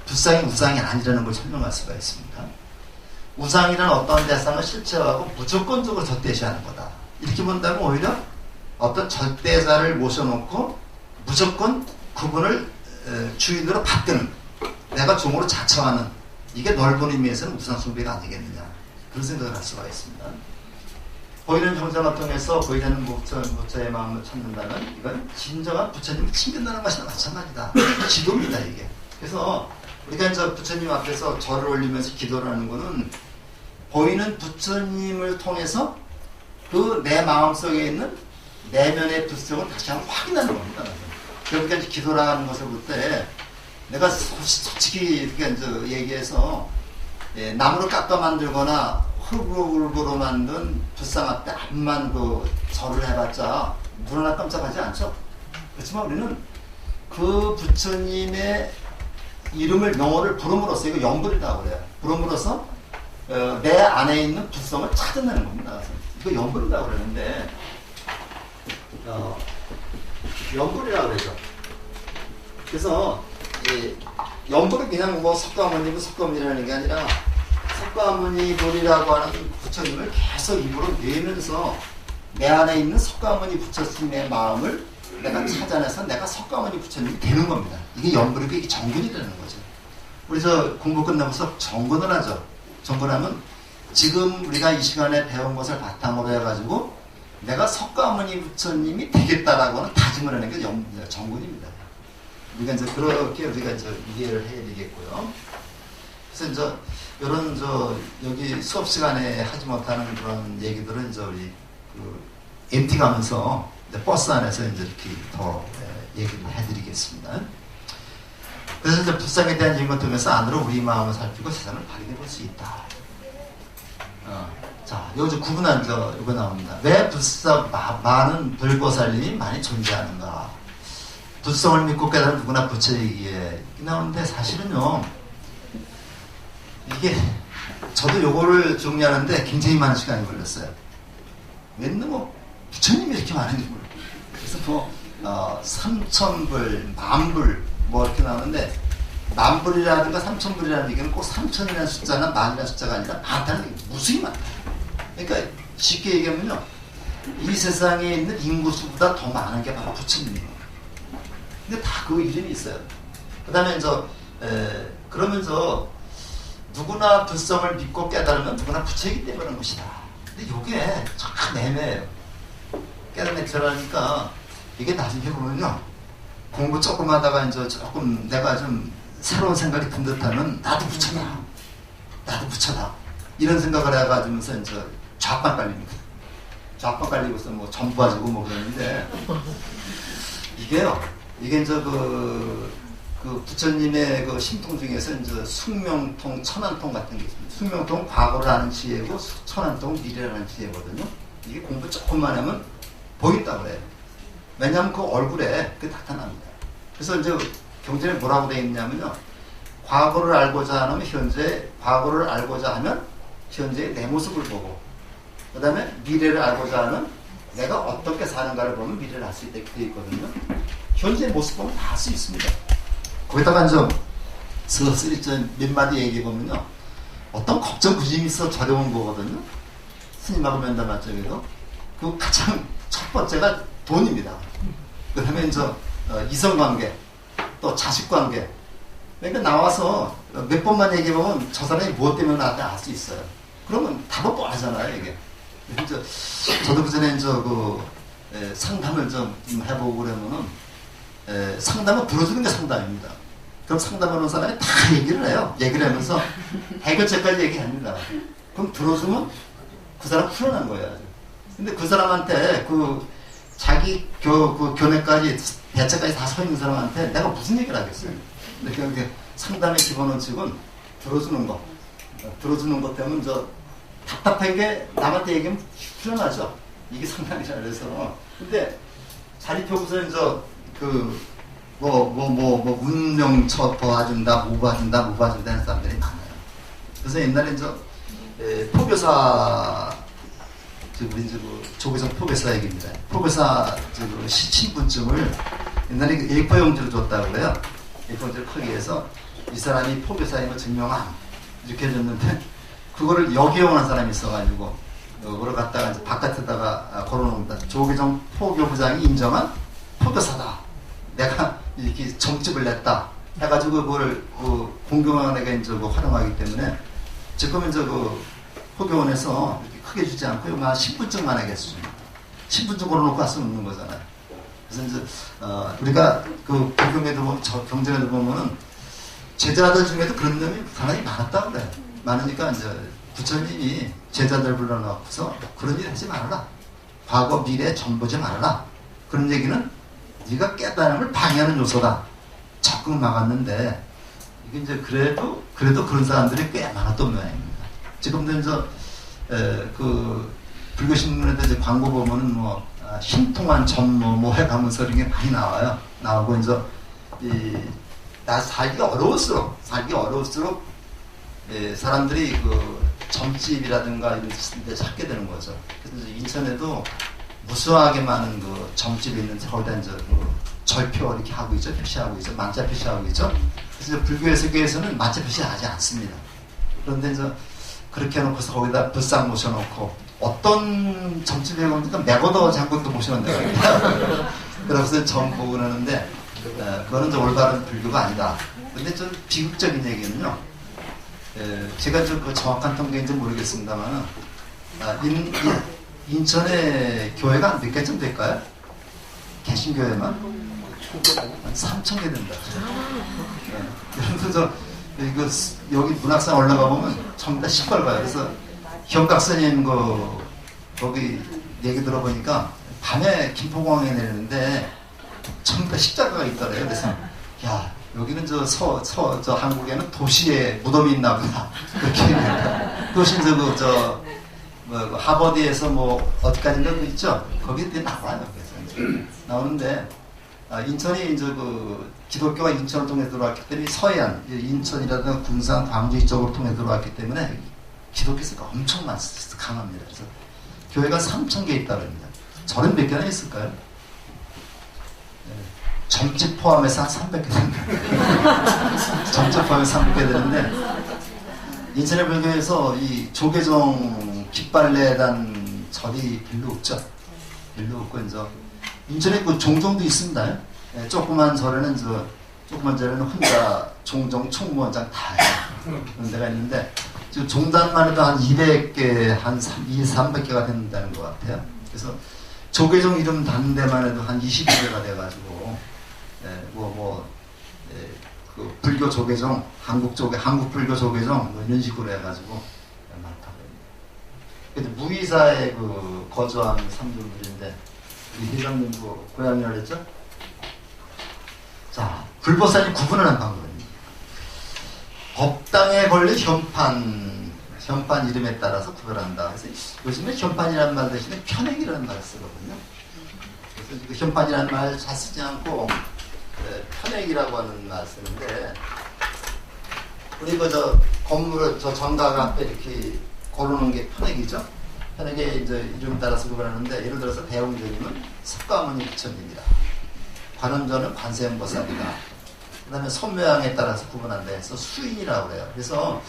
불상이 우상이 아니라는 걸 설명할 수가 있습니다. 우상이라는 어떤 대상을 실체화하고 무조건적으로 절대시하는 거다. 이렇게 본다면 오히려 어떤 절대자를 모셔놓고 무조건 그분을 주인으로 받드는, 내가 종으로 자처하는, 이게 넓은 의미에서는 우상숭배가 아니겠느냐, 그런 생각을 할 수가 있습니다. 보이는 형상을 통해서 보이지 않는 부처의 마음을 찾는다면 이건 진정한 부처님을 챙긴다는 것이나 마찬가지다. 지도입니다, 이게. 그래서 우리가 부처님 앞에서 절을 올리면서 기도를 하는 것은 보이는 부처님을 통해서 내 마음속에 있는 내면의 불성을 다시 한번 확인하는 겁니다. 그러니까 기도를 하는 것을 볼 때 내가 솔직히 이렇게 얘기해서 나무를 깎아 만들거나 흙으로 만든 불상 앞에 암만 절을 해봤자 눈 하나 깜짝하지 않죠. 그렇지만 우리는 그 부처님의 이름을, 명호를 부름으로써, 이거 연불이라고 그래요. 부름으로써 내 안에 있는 불성을 찾아내는 겁니다. 이거 연불이라고 그러는데, 연불이라고 그러죠. 그래서 연불은 그냥 석가모니는 석가모니라는 게 아니라 석가모니불이라고 하는 부처님을 계속 입으로 내면서 내 안에 있는 석가모니 부처님의 마음을 내가 찾아내서 내가 석가모니 부처님이 되는 겁니다. 이게 연불이고 이게 정근이 되는 거죠. 우리 공부 끝나면서 정근을 하죠. 정근하면 지금 우리가 이 시간에 배운 것을 바탕으로 해가지고 내가 석가모니 부처님이 되겠다라고 하는 다짐을 하는 게 정근입니다. 우리가 그렇게 우리가 이해를 해야 되겠고요. 그래서 이런 여기 수업 시간에 하지 못하는 그런 얘기들은 우리 MT 가면서 버스 안에서 이렇게 더 얘기를 해드리겠습니다. 그래서 불상에 대한 얘기를 통해서 안으로 우리 마음을 살피고 세상을 발견해 볼 수 있다. 자, 여기 구분한 이거 나옵니다. 왜 많은 불보살님이 많이 존재하는가? 불성을 믿고 깨달은 누구나 부처이기에 나오는데, 사실은요, 이게 저도 요거를 정리하는데 굉장히 많은 시간이 걸렸어요. 맨날 부처님이 이렇게 많은지 몰라요. 그래서 3,000불, 만불 뭐 이렇게 나오는데 만불이라든가 3,000불이라는 얘기는 꼭 3,000이라는 숫자나 만이라는 숫자가 아니라 많다는 게 무수히 많다. 그러니까 쉽게 얘기하면요, 이 세상에 있는 인구수보다 더 많은 게 바로 부처님이에요. 근데 다 그 이름이 있어요. 그 다음에 그러면서 누구나 불성을 믿고 깨달으면 누구나 부처이기 때문에 그런 것이다. 근데 이게 참 애매해요. 깨달으니까 이게 나중에 보면요, 공부 조금 하다가 이제 조금 내가 좀 새로운 생각이 든 듯하면 나도 부처다, 나도 부처다 이런 생각을 해가지고서 이제 좌판 깔립니다. 좌판 깔리고서 뭐 전부하지고 뭐 그러는데 이게 이제 그 부처님의 그 신통 중에서 이제 숙명통, 천안통 같은 게 있습니다. 숙명통 과거를 아는 지혜고 천안통 미래를 아는 지혜거든요. 이게 공부 조금만 하면 보인다고 그래요. 왜냐하면 그 얼굴에 그게 나타납니다. 그래서 이제 경전에 뭐라고 되어 있냐면요, 과거를 알고자 하면 과거를 알고자 하면 현재의 내 모습을 보고, 그 다음에 미래를 알고자 하면 내가 어떻게 사는가를 보면 미래를 알 수 있게 되어 있거든요. 현재의 모습 보면 다 알 수 있습니다. 거기다가 좀 슬슬 몇 마디 얘기해 보면요, 어떤 걱정 구심이 있어 저려온 거거든요. 스님하고 면담할 적에도 그 가장 첫 번째가 돈입니다. 그 다음에 이제 이성관계, 또 자식관계. 그러니까 나와서 몇 번만 얘기해 보면 저 사람이 무엇 때문에 나한테 알 수 있어요. 그러면 답은 뻔하잖아요, 이게. 이제 저도 그 전에 이제 상담을 좀 해보고 그러면은 상담은 들어주는 게 상담입니다. 그럼 상담하는 사람이 다 얘기를 해요. 얘기를 하면서 해결책까지 얘기합니다. 그럼 들어주면 그 사람 풀어난 거예요. 근데 그 사람한테 자기 교내까지 대책까지 다 서 있는 사람한테 내가 무슨 얘기를 하겠어요. 근데 상담의 기본 원칙은 들어주는 거. 들어주는 것 때문에 답답한 게 남한테 얘기하면 풀어나죠. 이게 상담이라 그래서. 근데 자리 펴고서 이제 운명 봐준다, 뭐 봐준다 하는 사람들이 많아요. 그래서 옛날에 포교사, 우리 조계종 포교사 얘기입니다. 포교사 신분증을 옛날에 A4 용지로 줬다고 그래요. A4 용지를 크게 해서 이 사람이 포교사임을 증명함 이렇게 해줬는데, 그거를 역이용하는 사람이 있어가지고 그걸 갖다가 이제 바깥에다가 걸어놓습니다. 조계종 포교부장이 인정한 포교사다. 내가 이렇게 점집을 냈다 해가지고 그걸 공경원에게 이제 활용하기 때문에 지금 이제 포교원에서 이렇게 크게 주지 않고 신분증만 하겠습니다. 신분증 걸어놓고 와서 넣는 거잖아요. 그래서 이제 우리가 불경에도 보면, 경전에도 보면은 제자들 중에도 그런 놈이 상당히 많았다고 그래요. 많으니까 이제 부처님이 제자들 불러놓고서 그런 일 하지 말아라. 과거 미래 전보지 말아라. 그런 얘기는 네가 깨달음을 방해하는 요소다. 적극 막았는데, 이게 이제 그래도 그런 사람들이 꽤 많았던 모양입니다. 지금도 이제 불교신문에도 이제 광고 보면은 신통한 전모 해가면서 이런 게 많이 나와요. 나오고 이제 나 살기가 어려울수록 사람들이 점집이라든가 이런 데 찾게 되는 거죠. 그래서 인천에도 무수하게 많은 점집이 있는데 거기다 이제 절표 이렇게 하고 있죠. 표시하고 있죠. 만자 표시하고 있죠. 그래서 불교의 세계에서는 만자 표시하지 않습니다. 그런데 이제 그렇게 해놓고서 거기다 불상 모셔놓고, 어떤 점집에 가면 매거더 장군도 모셔놓는다. 그래서 점 보고 그러는데, 그거는 이제 올바른 불교가 아니다. 근데 좀 비극적인 얘기는요, 제가 좀 정확한 통계인지 모르겠습니다만, 인천에 교회가 몇 개쯤 될까요? 개신교회만? 한 3,000개 된다. 그래서 여기 문학산 올라가 보면 전부 다 시뻘가요. 그래서 현각스님 거기 얘기 들어보니까 밤에 김포공항에 내리는데 전부 다 십자가가 있더래요. 그래서 야, 여기는 저 한국에는 도시에 무덤이 있나 보다. 그렇게 얘기합니다. 도시 하버드에서 어디까지인가 있죠? 거기에 나와요. 그래서 나오는데, 인천이 이제 기독교가 인천을 통해 들어왔기 때문에 서해안, 인천이라든가 군산, 광주 이쪽으로 통해 들어왔기 때문에 기독교가 엄청 강합니다. 그래서 교회가 3,000개 있다고 합니다. 저는 몇 개나 있을까요? 점집 포함해서 한 300개 됩니다. 점집 포함해서 300개 되는데 인천의 불교에서 이 조계종 깃발레단 절이 별로 없죠. 별로 없고 이제 인천에 그 종종도 있습니다. 예, 조그만 절에는 혼자 종종 총무원장 다 해요. 그런 데가 있는데 지금 종단만 해도 한 200개, 한 300개가 된다는 것 같아요. 그래서 조계종 이름 단 데만 해도 한 20개가 돼가지고 그 불교 조계종, 한국 불교 조계종 뭐 이런 식으로 해가지고 많다고 합니다. 근데 무의사에 그 거주한 삼존들인데 이 회장님 그 고향이라고 했죠? 자, 불보살이 구분을 한 방법입니다. 법당에 걸린 현판 이름에 따라서 구별한다. 그래서 요즘에 현판이라는 말 대신에 편액이라는 말을 쓰거든요. 그래서 그 현판이라는 말 잘 쓰지 않고 편액이라고 하는 말 쓰는데, 우리 건물을 정각 앞에 이렇게 걸어놓은 게 편액이죠. 편액에 이제 이름 따라서 구별하는데, 예를 들어서 대웅전님은 석가모니 부처님이다. 관음전은 관세음보살이다. 그 다음에 손 모양에 따라서 구분한다 해서 수인이라고 그래요. 그래서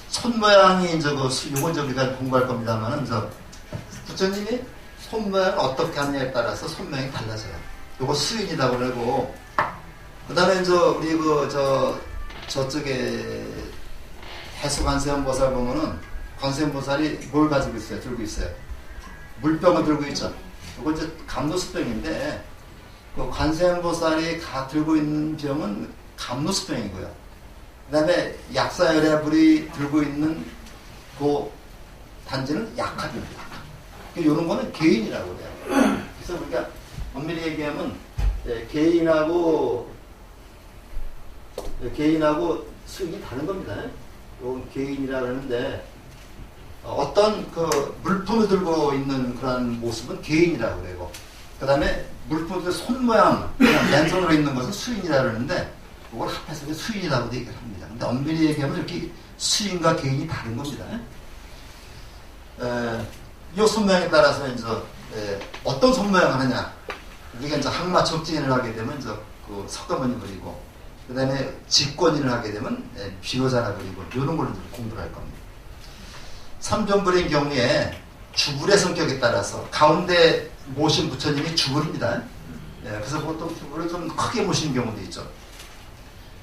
손 모양이 요건 우리가 공부할 겁니다만은, 부처님이 손 모양을 어떻게 하느냐에 따라서 손 모양이 달라져요. 요거 수인이라고 그러고, 그 다음에 우리 저쪽에 해수관세음보살 보면은, 관세음보살이 뭘 가지고 있어요? 들고 있어요. 물병을 들고 있죠. 요거 이제 감로수병인데, 그 관세음보살이 들고 있는 병은 감로수병이고요. 그 다음에 약사열애불이 들고 있는 그 단지는 약합입니다. 이런 거는 개인이라고 해요. 그래서 우리가 엄밀히 얘기하면 개인하고 수익이 다른 겁니다. 이건 개인이라고 하는데, 어떤 그 물품을 들고 있는 그런 모습은 개인이라고 그래요. 그 다음에 물품들 손 모양, 그냥 맨손으로 있는 것은 수인이라고 그러는데, 그걸 합해서 수인이라고도 얘기를 합니다. 근데 엄밀히 얘기하면 이렇게 수인과 개인이 다른 겁니다. 이 손 모양에 따라서 어떤 손 모양을 하냐. 우리가 이제 항마 척진을 하게 되면 그 석가모니 그리고, 그 다음에 직권인을 하게 되면 비로자나 그리고, 이런 걸 공부를 할 겁니다. 삼존불인 경우에 주불의 성격에 따라서 가운데 모신 부처님이 주불입니다. 그래서 보통 주불을 좀 크게 모시는 경우도 있죠.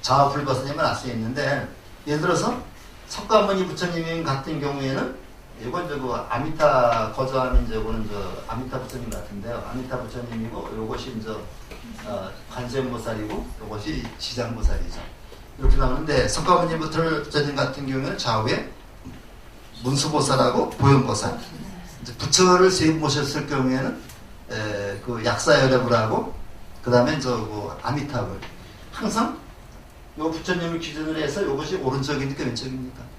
좌우 불보살님은 알 수 있는데, 예를 들어서 석가모니 부처님 같은 경우에는, 이건 아미타 거주하는 이거는 아미타 부처님 같은데요. 아미타 부처님이고, 요것이 관세음보살이고, 요것이 지장보살이죠. 이렇게 나오는데, 석가모니 부처님 같은 경우에는 좌우에 문수보살하고 보현보살, 부처를 세 모셨을 경우에는 그 약사열애불하고, 그 다음에 아미타불, 항상 요 부처님을 기준으로 해서 이것이 오른쪽입니까 왼쪽입니까?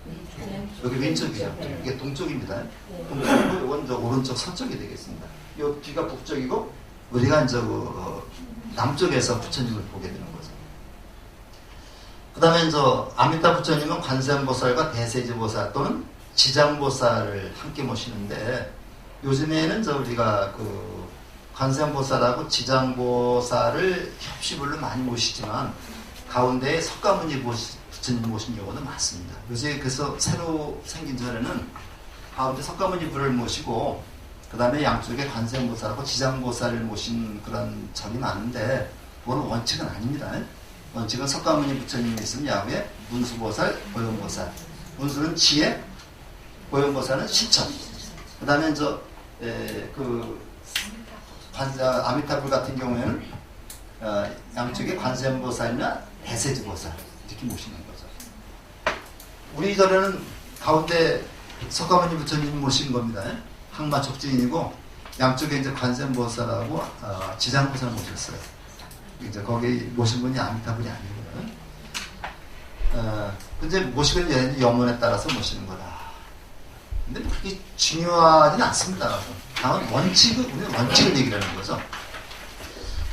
여기 왼쪽이죠. 이게 동쪽입니다. 동쪽이고 이건 오른쪽 서쪽이 되겠습니다. 요 뒤가 북쪽이고 우리가 남쪽에서 부처님을 보게 되는 거죠. 그 다음에 아미타 부처님은 관세음보살과 대세지보살 또는 지장보살을 함께 모시는데, 요즘에는 우리가 그 관세음보살하고 지장보살을 협시불로 많이 모시지만 가운데에 석가모니 부처님 모신 경우는 많습니다. 요새 그래서 새로 생긴 절에는 가운데 석가모니 불을 모시고, 그 다음에 양쪽에 관세음보살하고 지장보살을 모신 그런 절이 많은데, 그건 원칙은 아닙니다. 원칙은 석가모니 부처님이 있으면 야후에 문수보살, 보현보살. 문수는 지혜, 보현보살은 실천. 그 다음에 아미타불 같은 경우에는 양쪽에 관세음보살이나 대세지보살 이렇게 모시는 거죠. 우리 절에는 가운데 석가모니 부처님 모신 겁니다. 항마 촉진이고, 양쪽에 관세음보살하고 지장보살 모셨어요. 거기 모신 분이 아미타불이 아니고요. 근데 모시는 염원에 따라서 모시는 거다. 근데 그렇게 중요하지는 않습니다. 다만 우리는 원칙을 얘기를 하는 거죠.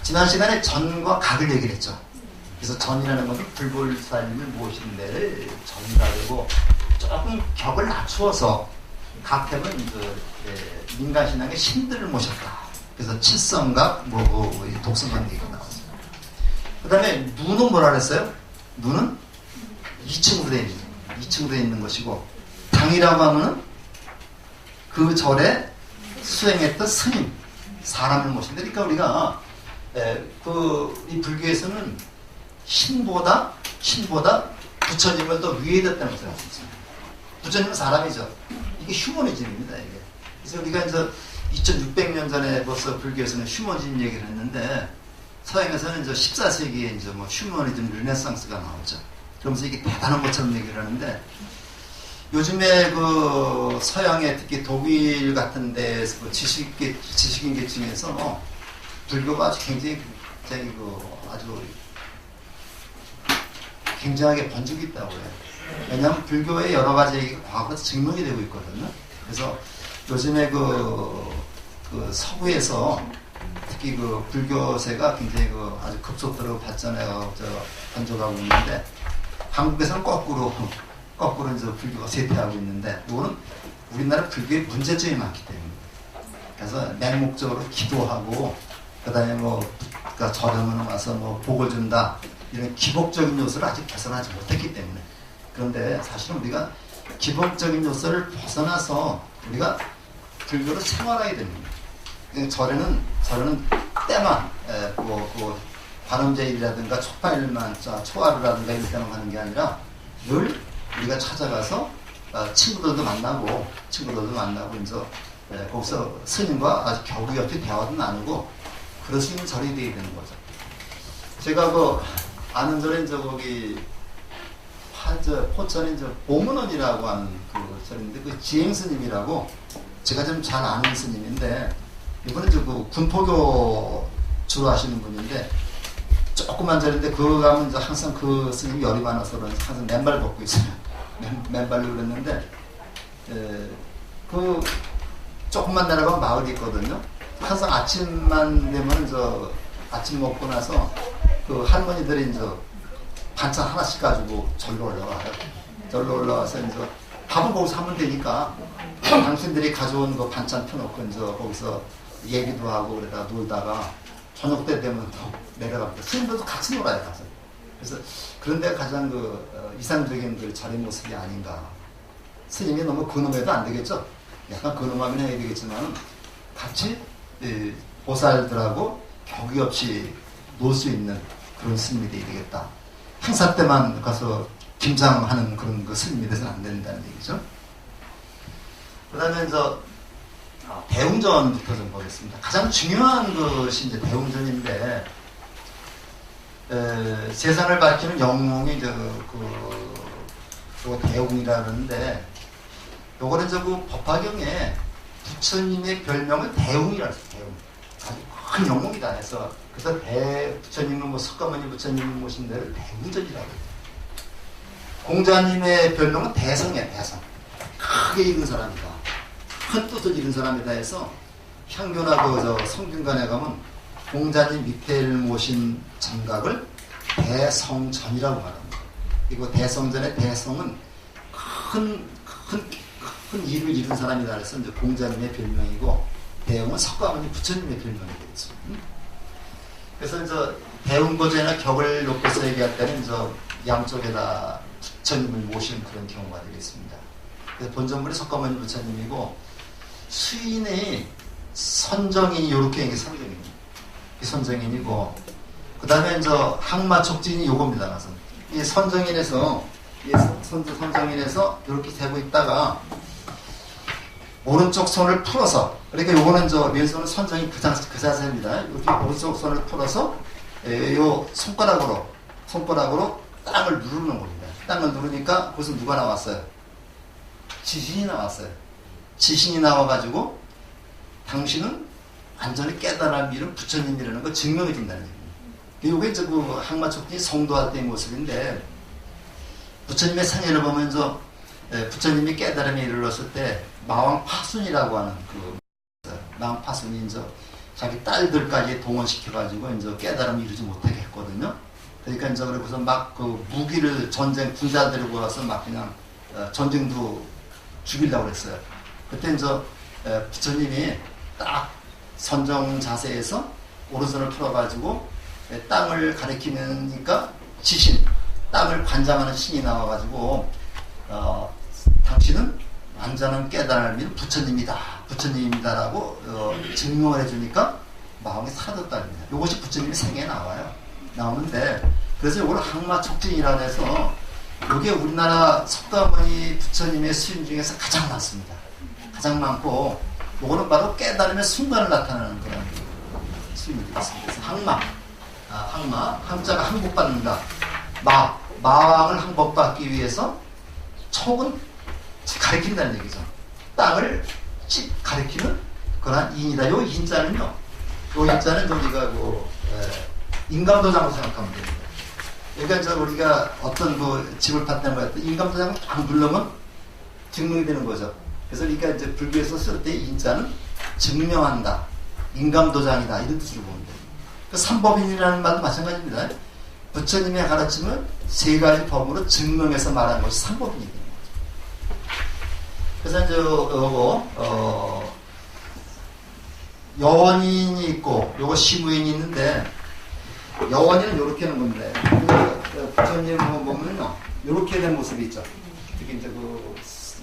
지난 시간에 전과 각을 얘기를 했죠. 그래서 전이라는 것은 불보살님을 모시는 데를 전각이고, 조금 격을 낮추어서 각하면 민간신앙의 신들을 모셨다. 그래서 칠성각, 독성각 얘기가 나왔습니다. 그 다음에 눈은 뭐라 그랬어요? 눈은 2층으로 되어 있는, 2층으로 되어 있는 것이고, 당이라고 하면은 그 절에 수행했던 스님, 사람을 모신다. 그러니까 우리가 이 불교에서는 신보다 부처님을 더 위에 뒀다는 것을 알 수 있습니다. 부처님은 사람이죠. 이게 휴머니즘입니다. 이게. 그래서 우리가 이제 2600년 전에 벌써 불교에서는 휴머니즘 얘기를 했는데, 서양에서는 이제 14세기에 이제 뭐 휴머니즘 르네상스가 나오죠. 그러면서 이게 대단한 것처럼 얘기를 하는데, 요즘에 그 서양의 특히 독일 같은 데에서 그 지식인 계층에서 불교가 아주 굉장히 아주 굉장하게 번죽이 있다고 해요. 왜냐하면 불교의 여러 가지 얘기가 과거에서 증명이 되고 있거든요. 그래서 요즘에 그 서구에서 특히 그 불교세가 굉장히 아주 급속도로 발전해서 번져가고 있는데, 한국에서는 거꾸로 이제 불교가 쇠퇴하고 있는데, 이거는 우리나라 불교에 문제점이 많기 때문에. 그래서 맹목적으로 기도하고, 그 다음에 그러니까 저러면 와서 복을 준다, 이런 기복적인 요소를 아직 벗어나지 못했기 때문에. 그런데 사실은 우리가 기복적인 요소를 벗어나서 우리가 불교를 생활해야 됩니다. 절에는 때만, 관음제일이라든가 촉파일만, 초하루라든가 이럴 때만 가는 게 아니라 늘 우리가 찾아가서 친구들도 만나고 이제 거기서 스님과 아주 격이 없이 대화도 나누고 그럴 수 있는 절이 되어야 되는 거죠. 제가 아는 절에 이제 거기 포천에 이제 보문원이라고 하는 그 절인데, 그 지행 스님이라고 제가 좀 잘 아는 스님인데, 이분은 이제 그 군포교 주로 하시는 분인데, 조그만 절인데 그거 가면 이제 항상 그 스님이 열이 많아서 항상 맨발 벗고 있어요. 맨발로 그랬는데, 그 조금만 내려가면 마을이 있거든요. 항상 아침만 되면 아침 먹고 나서 그 할머니들이 이제 반찬 하나씩 가지고 절로 올라와요. 절로 올라와서 이제 밥은 거기서 하면 되니까 당신들이 가져온 그 반찬 펴놓고 이제 거기서 얘기도 하고 그러다가 놀다가 저녁 때 되면 또 내려갑니다. 스님들도 같이 놀아요, 가서. 그래서 그런 데가 가장 이상적인 그 절의 모습이 아닌가. 스님이 너무 근엄해도 안 되겠죠? 약간 근엄하긴 해야 되겠지만 같이 보살들하고 격이 없이 놀 수 있는 그런 스님이 되어야 되겠다. 행사 때만 가서 김장하는 그런 그 스님이 돼서는 안 된다는 얘기죠. 그 다음에 이제 대웅전부터 좀 보겠습니다. 가장 중요한 것이 이제 대웅전인데, 세상을 밝히는 영웅이 이제 그 대웅이라 그러는데, 요거는 이제 그 법화경에 부처님의 별명을 대웅이라고 해요. 대웅. 아주 큰 영웅이다 해서, 그래서 부처님은 석가모니 부처님을 모신 데를 대웅전이라고 해요. 공자님의 별명은 대성이에요, 대성. 크게 읽은 사람이다. 큰 뜻을 잃은 사람이다 해서 향교나 성균관에 가면 공자님 밑에를 모신 장각을 대성전이라고 말합니다. 그리고 대성전의 대성은 큰 일을 이룬 사람이다 해서 이제 공자님의 별명이고, 대웅은 석가모니 부처님의 별명이 되겠죠. 그래서 이제 대웅고제나 격을 높여서 얘기할 때는 이제 양쪽에다 부처님을 모시는 그런 경우가 되겠습니다. 그래서 본전물이 석가모니 부처님이고, 수인의 선정인이 이렇게 이게 선정인입니다. 이 선정인이고, 그 다음에 이제 항마촉진이 요겁니다. 나서 이 선정인에서 이렇게 대고 있다가 오른쪽 손을 풀어서, 그러니까 요거는 왼손은 선정인 그 자세입니다. 이렇게 오른쪽 손을 풀어서 요 손가락으로 땅을 누르는 겁니다. 땅을 누르니까 거기서 누가 나왔어요? 지신이 나왔어요. 지신이 나와가지고 당신은 완전히 깨달아 이룬 부처님이라는 거 증명해 준다는 얘기입니다. 이게 이제 그 항마촉진이 성도할 때의 모습인데, 부처님의 상해를 보면서 부처님이 깨달음에 이르렀을 때 마왕파순이라고 하는 마왕파순이 이제 자기 딸들까지 동원시켜가지고 이제 깨달음을 이루지 못하게 했거든요. 그러니까 이제 그래서 막 그 무기를 군사 들고 와서 막 그냥 전쟁도 죽이려고 그랬어요. 그때 이제 부처님이 딱 선정 자세에서 오른손을 풀어가지고 땅을 가리키니까 지신, 땅을 관장하는 신이 나와가지고 당신은 완전한 깨달음이 부처님이다, 부처님이다라고 증명을 해주니까 마음이 사라졌답니다. 이것이 부처님의 생애에 나오는데, 그래서 이걸 항마촉진이라 해서 이게 우리나라 석가모니 부처님의 수인 중에서 가장 많습니다. 가장 많고, 이거는 바로 깨달음의 순간을 나타내는 그런 수인이 되겠습니다. 그래서 항마, 항자가 항복받는다. 마왕을 항복받기 위해서 촉은 가리킨다는 얘기죠. 땅을 가리키는 그런 인이다. 요 인자는요, 요 인자는 우리가 인감도장으로 생각하면 됩니다. 그러니까 우리가 어떤 집을 봤다는 거야. 인감도장을 딱 누르면 증명이 되는 거죠. 그래서 우리가 이제 불교에서 쓸 때 인자는 증명한다, 인감도장이다, 이런 뜻으로 보면 됩니다. 그 삼법인이라는 말도 마찬가지입니다. 부처님의 가르침을 세 가지 법으로 증명해서 말하는 것이 삼법인이 됩니다. 그래서 이제 여원인이 있고 요거 시무인이 있는데, 여원인은 이렇게 하는 건데, 부처님 보면요 이렇게 된 모습이 있죠. 특히 이제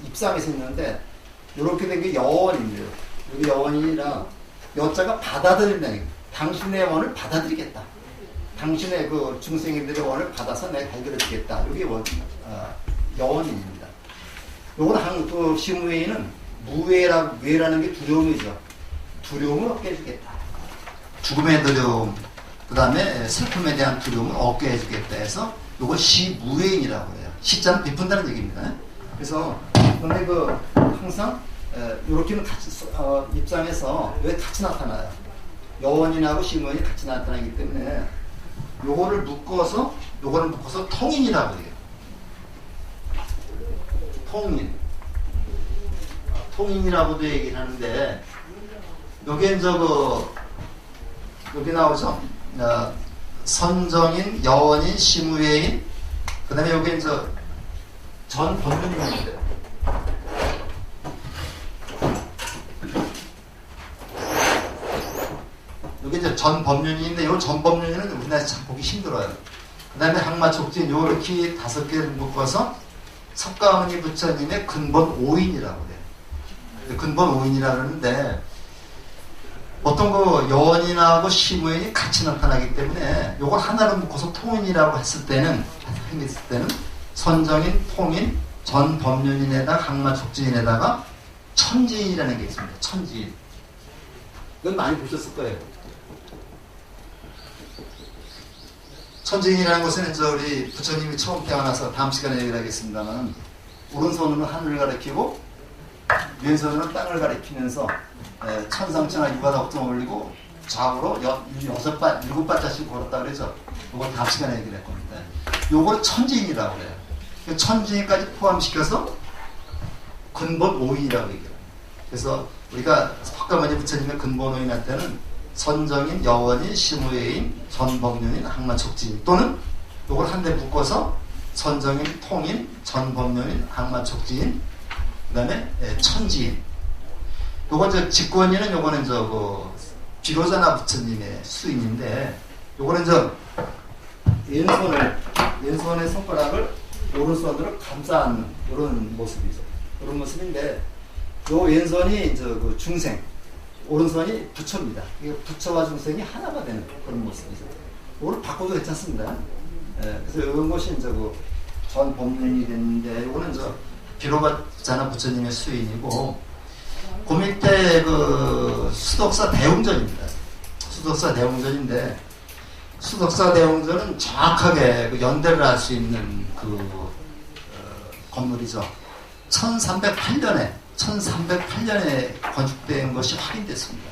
입상에서 있는데 이렇게 된 게 여원인이에요. 여기 여원이라 여자가 받아들인다는 얘기예요. 당신의 원을 받아들이겠다. 당신의 중생인들의 원을 받아서 내가 해결해주겠다. 이게 여원인입니다. 요건 시무인은 무해라는 게 두려움이죠. 두려움을 없게 해주겠다. 죽음의 두려움, 그 다음에 슬픔에 대한 두려움을 없게 해주겠다 해서 요걸 시무해인이라고 해요. 시자는 베푼다는 얘기입니다. 그래서 근데 항상 요렇게는 같이 입장에서 왜 같이 나타나요? 여원인하고 시무인이 같이 나타나기 때문에 요거를 묶어서 통인이라고 해요. 통인이라고도 얘기를 하는데, 여기엔 여기 나오죠. 선정인, 여원인, 시무회인, 그 다음에 여기엔 전법륜인인데, 여기 이제 전법륜인인데, 이 전법륜인은 우리나라에서 참 보기 힘들어요. 그 다음에 항마촉진, 요렇게 5개를 묶어서 석가모니 부처님의 근본 5인이라고 해요. 근본 5인이라고 하는데, 보통 여원인하고 시무인이 같이 나타나기 때문에 요걸 하나로 묶어서 통인이라고 했을 때는 선정인, 통인, 전법륜인에다가 항마촉진에다가 천지인이라는 게 있습니다. 천지인. 이건 많이 보셨을 거예요. 천지인이라는 것은 우리 부처님이 처음 태어나서 다음 시간에 얘기를 하겠습니다만, 오른손으로는 하늘을 가리키고 왼손으로는 땅을 가리키면서 천상천하 유가덕정 올리고 좌우로 7발자씩 걸었다 그러죠. 이걸 다음 시간에 얘기를 할 겁니다. 요걸 천지인이라고 그래요. 천지인까지 포함시켜서 근본 5인이라고 얘기해요. 그래서 우리가 석가모니 부처님의 근본 5인할 때는 선정인, 여원인, 시무회인, 전법륜인, 항마촉진, 또는 요걸 한 대 묶어서 선정인, 통인, 전법륜인, 항마촉진, 그 다음에 천지인. 요건 직권인은 요거는 비로자나 부처님의 수인인데, 요거는 왼손의 손가락을 오른손으로 감싸는 이런 모습이죠. 이런 모습인데, 요 왼손이 중생, 오른손이 부처입니다. 부처와 중생이 하나가 되는 그런 모습이죠. 이걸 바꿔도 괜찮습니다. 그래서 이런 것이 전법륜이 됐는데, 이거는 비로자나 부처님의 수인이고, 그 밑에 수덕사 대웅전입니다. 수덕사 대웅전인데, 수덕사 대웅전은 정확하게 연대를 할 수 있는 건물이죠. 1308년에 건축된 것이 확인됐습니다.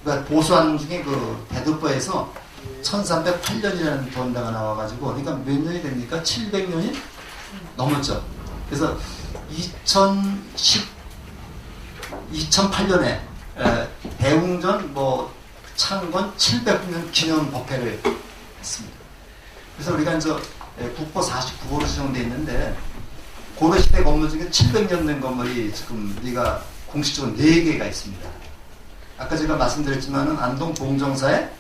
그러니까 보수한 중에 대두보에서 1308년이라는 도안다가 나와가지고, 그러니까 몇 년이 됩니까? 700년이 넘었죠. 그래서 2008년에 대웅전 창건 700년 기념 법회를 했습니다. 그래서 우리가 국보 49호로 지정되어 있는데, 고려시대 건물 중에 700년 된 건물이 지금 우리가 공식적으로 4개가 있습니다. 아까 제가 말씀드렸지만은 안동 봉정사의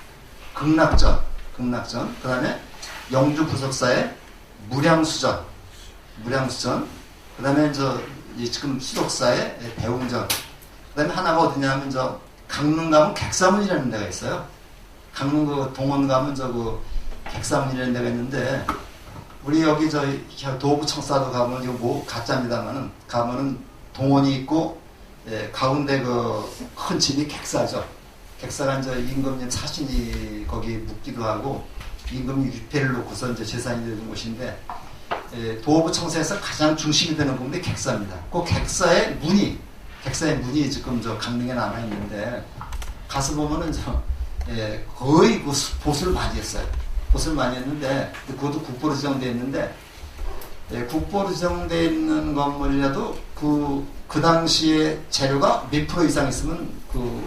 극락전, 극락전, 그 다음에 영주 부석사의 무량수전, 그 다음에 지금 수덕사의 대웅전, 그 다음에 하나가 어디냐면 강릉 가면 객사문이라는 데가 있어요. 강릉 그 동원 가면 객사문이라는 데가 있는데, 우리 여기 도부청사도 가면 이거 뭐 가짜입니다만은 가면은 동원이 있고, 가운데 그 큰 집이 객사죠. 객사가 임금님 사신이 거기 묵기도 하고, 임금님 유패를 놓고서 재산이 되는 곳인데, 도부청사에서 가장 중심이 되는 곳이 객사입니다. 그 객사의 문이 지금 강릉에 남아 있는데, 가서 보면은 거의 그 보수를 많이 했어요. 보수를 많이 했는데, 그것도 국보로 지정되어 있는데, 국보로 지정되어 있는 건물이라도 그 당시에 재료가 몇 프로 이상 있으면 그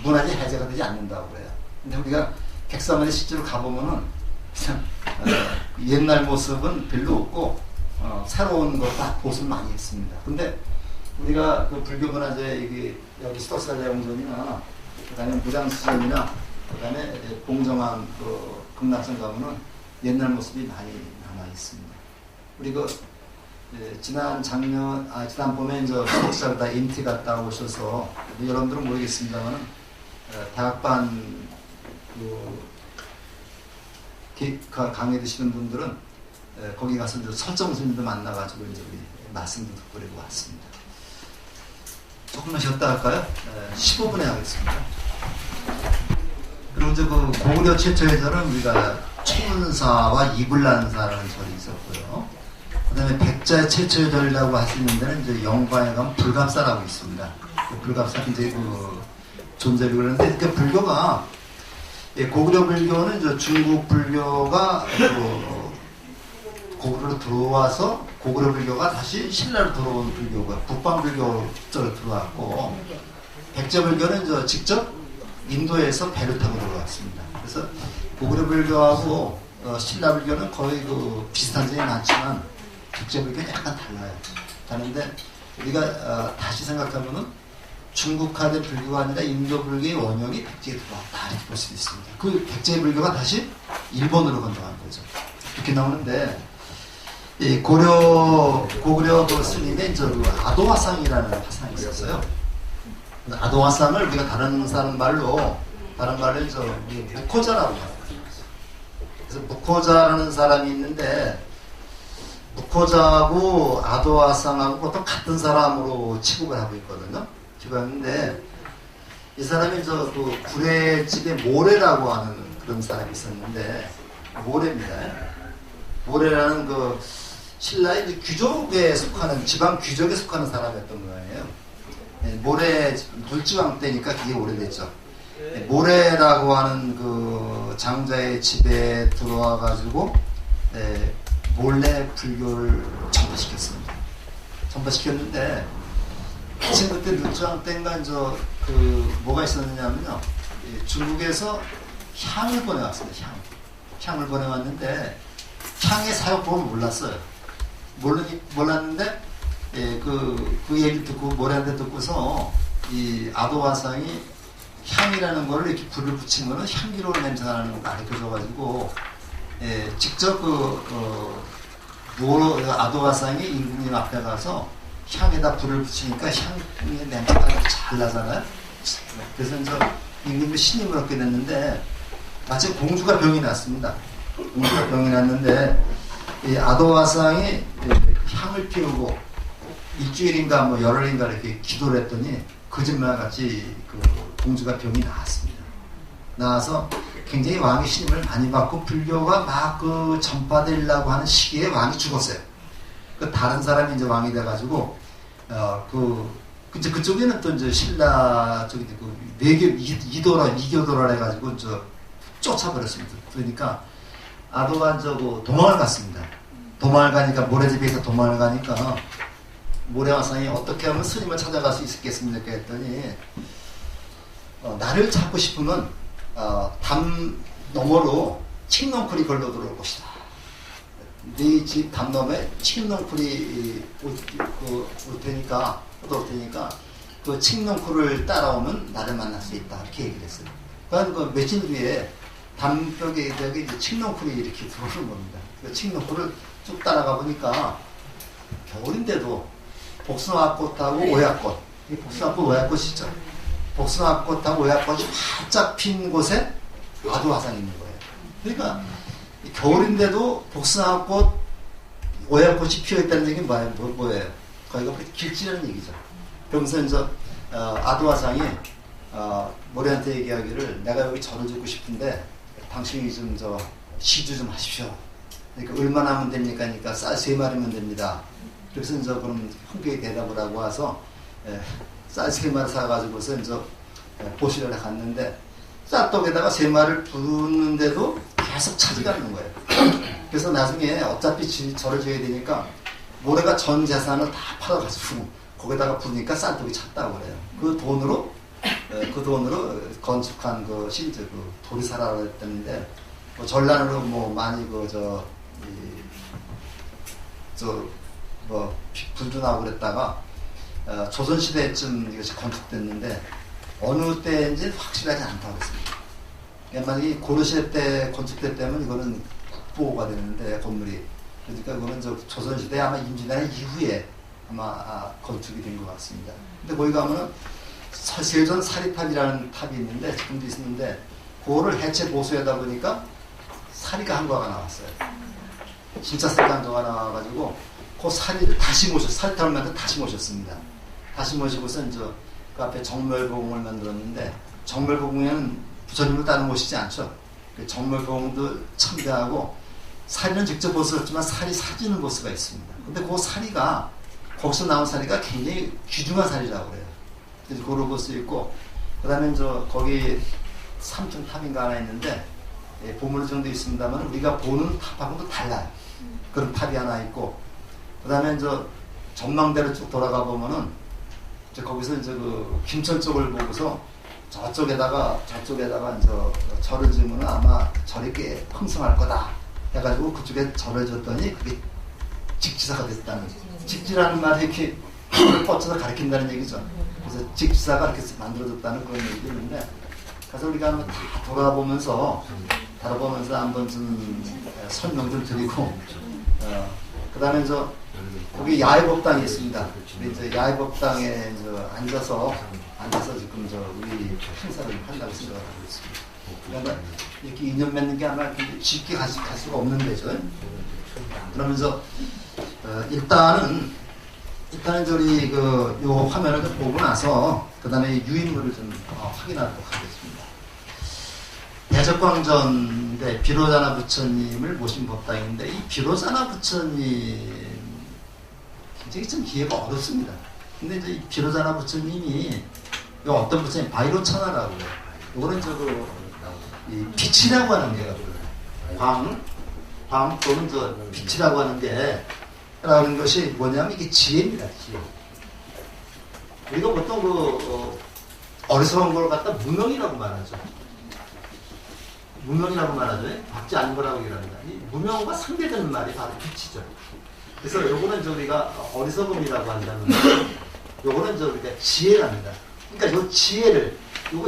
문화재 해제가 되지 않는다고 그래요. 근데 우리가 객사문에 실제로 가보면은 그냥 옛날 모습은 별로 없고 새로운 거 다 보수를 많이 했습니다. 근데 우리가 그 불교 문화재 여기 수덕사대웅전이나 그다음에 무장수전이나 그다음에 공정한 그 극락전 가면은 옛날 모습이 많이 남아 있습니다. 우리 지난 봄에 수덕사를 다 MT 갔다 오셔서 여러분들은 모르겠습니다만은 대학반 강의 드시는 분들은 거기 가서 설정 스님도 만나가지고 우리 말씀도 듣고 그리고 왔습니다. 조금만 쉬었다 할까요? 15분에 하겠습니다. 그리고 그 고구려 최초의 절은 우리가 초문사와 이불란사라는 절이 있었고요. 그 다음에 백자의 최초의 절이라고 하시는 데는 영광에 가면 불갑사라고 있습니다. 불갑사 그 존재를 그러는데, 그 불교가, 고구려 불교는 중국 불교가 고구려로 들어와서 고구려 불교가 다시 신라로 들어온 불교가 북방 불교 쪽으로 들어왔고, 백제 불교는 직접 인도에서 배를 타고 들어왔습니다. 그래서 고구려 불교하고 신라 불교는 거의 비슷한 점이 많지만 백제 불교는 약간 달라요. 다른데 우리가 다시 생각하면은 중국화된 불교가 아니라 인도 불교의 원형이 백제에 들어왔다 이렇게 볼 수 있습니다. 그 백제 불교가 다시 일본으로 건너간 거죠. 이렇게 나오는데, 이 고구려 그 스님의 아도화상이라는 화상이 있었어요. 아도화상을 우리가 다른 말로 묵호자라고 해요. 그래서 묵호자라는 사람이 있는데, 묵호자하고 아도화상하고 보통 같은 사람으로 취급을 하고 있거든요. 취급하는데, 이 사람이 그 구례집에 모래라고 하는 그런 사람이 있었는데, 모래입니다. 모래라는 그 신라의 귀족에 속하는, 지방 귀족에 속하는 사람이었던 거예요. 모래 물지방 때니까 그게 오래됐죠. 모래라고 하는 그 장자의 집에 들어와가지고 몰래 불교를 전파시켰습니다. 전파시켰는데, 마침 그때 물지방 때인가 뭐가 있었느냐면요, 중국에서 향을 보내왔습니다. 향을 보내왔는데, 향의 사용법을 몰랐어요. 몰랐는데, 그 얘기를 듣고, 모래한테 듣고서, 이 아도화상이 향이라는 거를 이렇게 불을 붙인 거는 향기로운 냄새가 나는 걸 가르쳐줘가지고, 직접 아도화상이 임금님 앞에 가서 향에다 불을 붙이니까 향의 냄새가 잘 나잖아요. 그래서 임금님이 신임을 얻게 됐는데, 마침 공주가 병이 났습니다. 공주가 병이 났는데, 이 아도화상이 향을 피우고 일주일인가 뭐 열흘인가 이렇게 기도를 했더니 거짓말같이 그 공주가 병이 나았습니다. 나와서 굉장히 왕의 신임을 많이 받고 불교가 막 전파되려고 하는 시기에 왕이 죽었어요. 그 다른 사람이 이제 왕이 돼가지고 그쪽에는 또 신라 쪽이 이교도라 해가지고 쫓아버렸습니다. 그러니까 아도가 도망을 갔습니다. 도망을 가니까, 모래집에서 도망을 가니까 모래화상이 어떻게 하면 스님을 찾아갈 수 있겠습니까 했더니, 나를 찾고 싶으면 담 너머로 칡넝쿨이 걸러 들어올 것이다. 네 집 담 너머에 칡넝쿨이 올 테니까 그 칡넝쿨을 따라오면 나를 만날 수 있다 이렇게 얘기를 했어요. 그러니까 며칠 뒤에 담벽에 여기 이제 칡농쿨이 이렇게 들어오는 겁니다. 그 칡농쿨을 쭉 따라가 보니까 겨울인데도 복숭아꽃하고 오약꽃, 이 복숭아꽃 오약꽃이죠. 복숭아꽃하고 오약꽃이 활짝 핀 곳에 아두화상이 있는 거예요. 그러니까 겨울인데도 복숭아꽃, 오약꽃이 피어있다는 얘기는 뭐예요? 거기가 길지라는 얘기죠. 그러면서 이제 아두화상이 모래한테 얘기하기를 내가 여기 절을 짓고 싶은데 당신이 좀 시주 좀 하십시오. 그러니까 얼마나 하면 됩니까? 그러니까 쌀 3마리면 됩니다. 그래서 이제 그럼 흔쾌히 대답을 하고 와서 쌀 3마리 사가지고서 이제 보시러 갔는데 쌀떡에다가 3마리를 붓는데도 계속 차지가 않는 거예요. 그래서 나중에 어차피 절을 지어야 되니까 모래가 전 재산을 다 팔아가지고 거기다가 부으니까 쌀떡이 찼다고 그래요. 그 돈으로 건축한 것이 이제 그 도리사라고 했던데 뭐 전란으로 뭐 많이 불도 나오고 그랬다가 조선시대쯤 이것이 건축됐는데 어느 때인지 확실하지 않다고 했습니다. 만약에 고려시대 때 건축됐다면 이거는 국보가 되는데 건물이 그러니까 이거는 조선시대 아마 임진왜란 이후에 아마 건축이 된 것 같습니다. 근데 거기 가면은 세전 사리탑이라는 탑이 있는데 지금도 있는데 그거를 해체 보수하다 보니까 사리가 한 거가 나왔어요. 진짜 사리가 한 거가 나와가지고 그 사리를 다시 사리탑을 만들어 다시 모셨습니다. 다시 모시고서 이제 그 앞에 정멸보궁을 만들었는데 정멸보궁에는 부처님을 따로 모시지 않죠. 그 정멸보궁도 첨대하고 사리는 직접 보수했지만 사리 사지는 보수가 있습니다. 근데 그 사리가 거기서 나온 사리가 굉장히 귀중한 사리라고 그래요. 그래서 그걸 볼 수 있고 그 다음에 거기 3층 탑인가 하나 있는데 보물 정도 있습니다만 우리가 보는 탑하고도 달라요. 그런 탑이 하나 있고 그 다음에 전망대로 쭉 돌아가 보면은 거기서 그 김천 쪽을 보고서 저쪽에다가 절을 지으면 아마 절이 꽤 풍성할 거다 해가지고 그쪽에 절을 졌더니 그게 직지사가 됐다는 직지라는 말이 이렇게 뻗쳐서 가리킨다는 얘기죠. 그래서 직지사가 이렇게 만들어졌다는 그런 얘기가 있는데 그래서 우리가 한번 다 돌아보면서 한번 좀 설명 좀 드리고 그 다음에 거기 야외법당이 있습니다. 우리 야외법당에 앉아서 지금 우리 행사를 한다고 생각하고 있습니다. 그러니까 이렇게 인연 맺는 게 아마 쉽게 갈 수가 없는 데죠. 그러면서 일단은 우리 요 화면을 좀 보고 나서 그 다음에 유인물을 좀 확인하도록 하겠습니다. 대적광전 비로자나 부처님을 모신 법당인데 이 비로자나 부처님 굉장히 좀 기회가 어렵습니다. 근데 이제 이 비로자나 부처님이 어떤 부처님 바이로천하라고 해요. 이거는 이 빛이라고 하는 게 광 또는 빛이라고 하는 게 라는 것이 뭐냐면 이게 지혜입니다. 지혜. 우리가 보통 어리석은 걸 갖다 무명이라고 말하죠. 무명이라고 말하죠. 받지 않은 거라고 얘기합니다. 이 무명과 상대되는 말이 바로 빛이죠. 그래서 요거는 우리가 어리석음이라고 한다면 요거는 우리가 지혜랍니다. 그러니까 요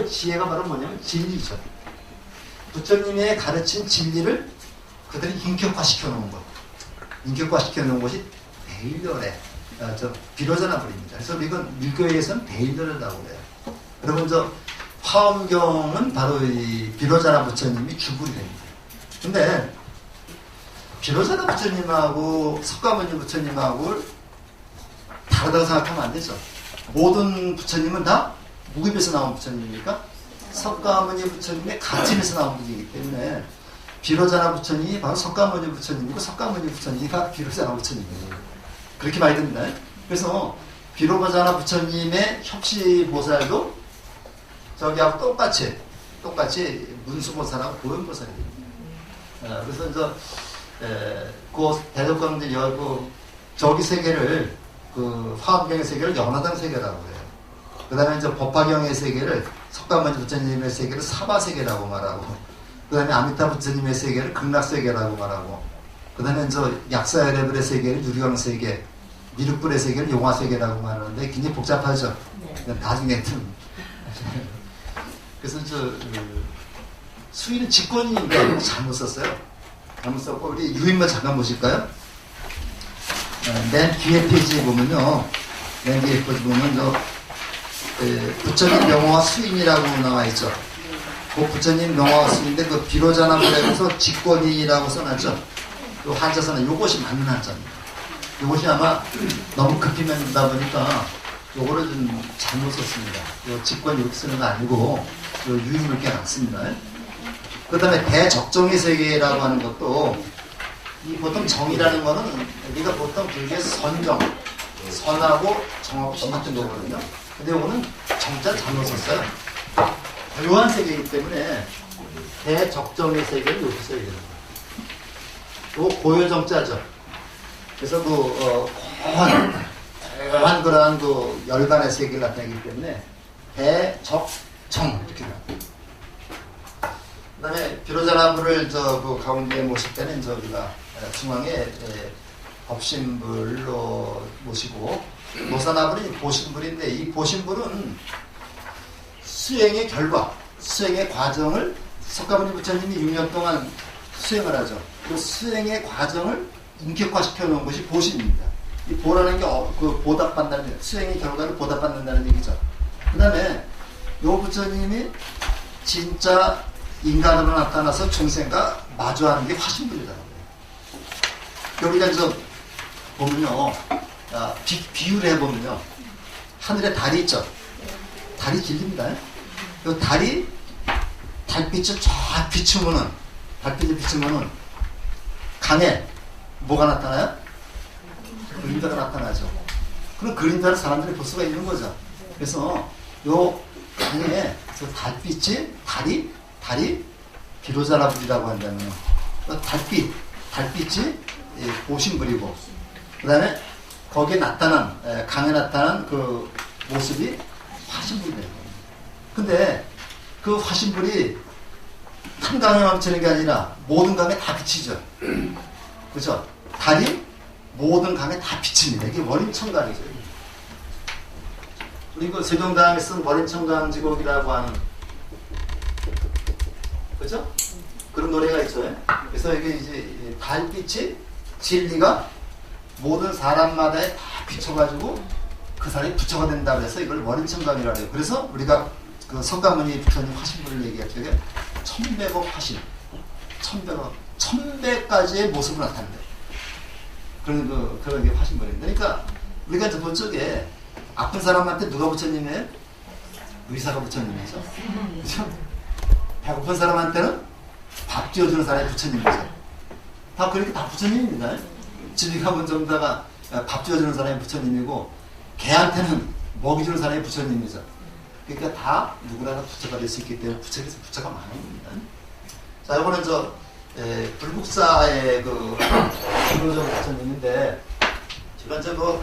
지혜가 바로 뭐냐면 진리죠. 부처님의 가르친 진리를 그들이 인격화시켜 놓은 것. 인격화시켜 놓은 것이 대일렬의 비로자나 불입니다. 그래서 이건 밀교에서는 대일렬이라고 그래요. 여러분 화엄경은 바로 이 비로자나 부처님이 주불이 됩니다. 근데 비로자나 부처님하고 석가모니 부처님하고 다르다고 생각하면 안 되죠. 모든 부처님은 다 무급에서 나온 부처님입니까? 석가모니 부처님의 가침에서 나온 분이기 때문에 비로자나 부처님이 바로 석가모니 부처님이고 석가모니 부처님이 비로자나 부처님이에요. 그렇게 봐야 됩니다. 그래서 비로자나 부처님의 협시보살도 저기하고 똑같이 문수보살하고 보현보살이 됩니다. 그래서 그 대덕광전 저기 세계를 화엄경의 세계를 연화당 세계라고 해요. 그 다음에 법화경의 세계를 석가모니 부처님의 세계를 사바세계라고 말하고 그 다음에 아미타 부처님의 세계를 극락세계라고 말하고 그 다음에 약사여레불의 세계를 유리광세계 미륵불의 세계를 용화세계라고 말하는데 굉장히 복잡하죠. 나중에 그래서 수인은 직권인인데 잘못 썼어요. 잘못 썼고 우리 유인물 잠깐 보실까요? 맨 뒤에 페이지에 보면요. 맨 뒤에 페이지 보면 부처님 명호와 수인이라고 나와 있죠. 그 부처님 명호와 수인인데 그 비로자나무에서 직권인이라고 써놨죠. 그 한자서는 요것이 맞는 한자입니다. 요것이 아마 너무 급히 만든다 보니까 요거를 좀 잘못 썼습니다. 요 직권 이렇게 쓰는 거 아니고 요 유인물 꽤 많습니다. 그 다음에 대적정의 세계라고 하는 것도 이 보통 정이라는 거는 우리가 보통 그게 선정, 선하고 정하고 똑같은 거거든요. 근데 이거는 정자 잘못 썼어요. 묘한 세계이기 때문에 대적정의 세계를 여기 써야 되는 거예요. 이거 고요정자죠. 그래서 고한 그러한 그 열반의 세계를 나타내기 때문에 대적정 이렇게 나옵니다. 그 다음에 비로자나무를 그 가운데에 모실 때는 우리가 중앙에 법신불로 모시고 노사나불이 보신불인데 이 보신불은 수행의 결과, 수행의 과정을 석가모니 부처님이 6년 동안 수행을 하죠. 그 수행의 과정을 인격화시켜 놓은 것이 보신입니다. 이 보라는 게 보답받는다는 수행의 결과를 보답받는다는 얘기죠. 그 다음에 요 부처님이 진짜 인간으로 나타나서 중생과 마주하는 게 화신불이라고 해요. 여기가 보면요, 비유를 해보면요, 하늘에 달이 있죠. 달이 길립니다. 이 달이 달빛을 쫙 비추면은, 달빛을 비추면은 강에 뭐가 나타나요? 그림자가 나타나죠. 그럼 그림자를 사람들이 볼 수가 있는 거죠. 그래서 요 강에 저 달빛이 달이 비로자나불이라고 한다면 달빛이 보신불이고 그 다음에 거기에 나타난 강에 나타난 그 모습이 화신불이 되는 겁니다. 근데 그 화신불이 한 강에만 비치는 게 아니라 모든 강에 다 비치죠. 그렇죠? 달이 모든 강에 다 비칩니다. 이게 월인청강이죠. 우리 그 세종대왕이 쓴 월인청강지곡이라고 하는, 그죠? 그런 노래가 있어요. 그래서 이게 이제 달빛이 진리가 모든 사람마다에 다 비춰가지고 그 사람이 부처가 된다고 해서 이걸 월인청강이라고 해요. 그래서 우리가 그 석가모니 부처님 화신불을 얘기할 적에 1100억 화신, 1100가지의 모습을 나타낸다. 그런 게 화신불입니다. 그러니까 우리가 저 쪽에 아픈 사람한테 누가 부처님이에요? 의사가 부처님이죠. 그죠? 배고픈 사람한테는 밥 쥐어주는 사람이 부처님이죠. 다 그렇게 다 부처님입니다. 집에 가면 전부다가 밥 쥐어주는 사람이 부처님이고 개한테는 먹이 주는 사람이 부처님이죠. 그러니까 다 누구나 부처가 될 수 있기 때문에 부처에서 부처가 많은 겁니다. 자, 이거는 불국사의 그 김호정 부처님인데 제가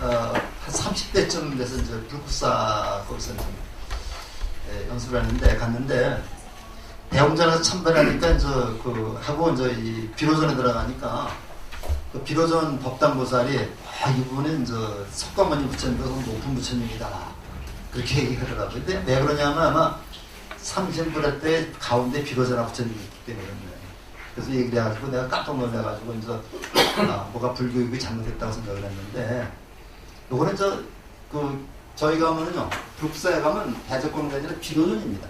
한 30대쯤 돼서 불국사 거기서 연수를 하는데 갔는데 대웅전에서 참배하니까 하고 이 비로전에 들어가니까 그 비로전 법당보살이 이분은 석가모니 부처님보다 높은 부처님이다 그렇게 얘기하더라고요. 근데 왜 그러냐면 아마 삼신불회 때 가운데 비로전화 부처님이 있기 때문에 그래서 얘기를 해가지고 내가 깜짝 놀라가지고 뭐가 불교육이 잘못됐다고 생각을 했는데 요거는 저희가 가면은요 불국사에 가면 대적공전이 아니라 비로전입니다.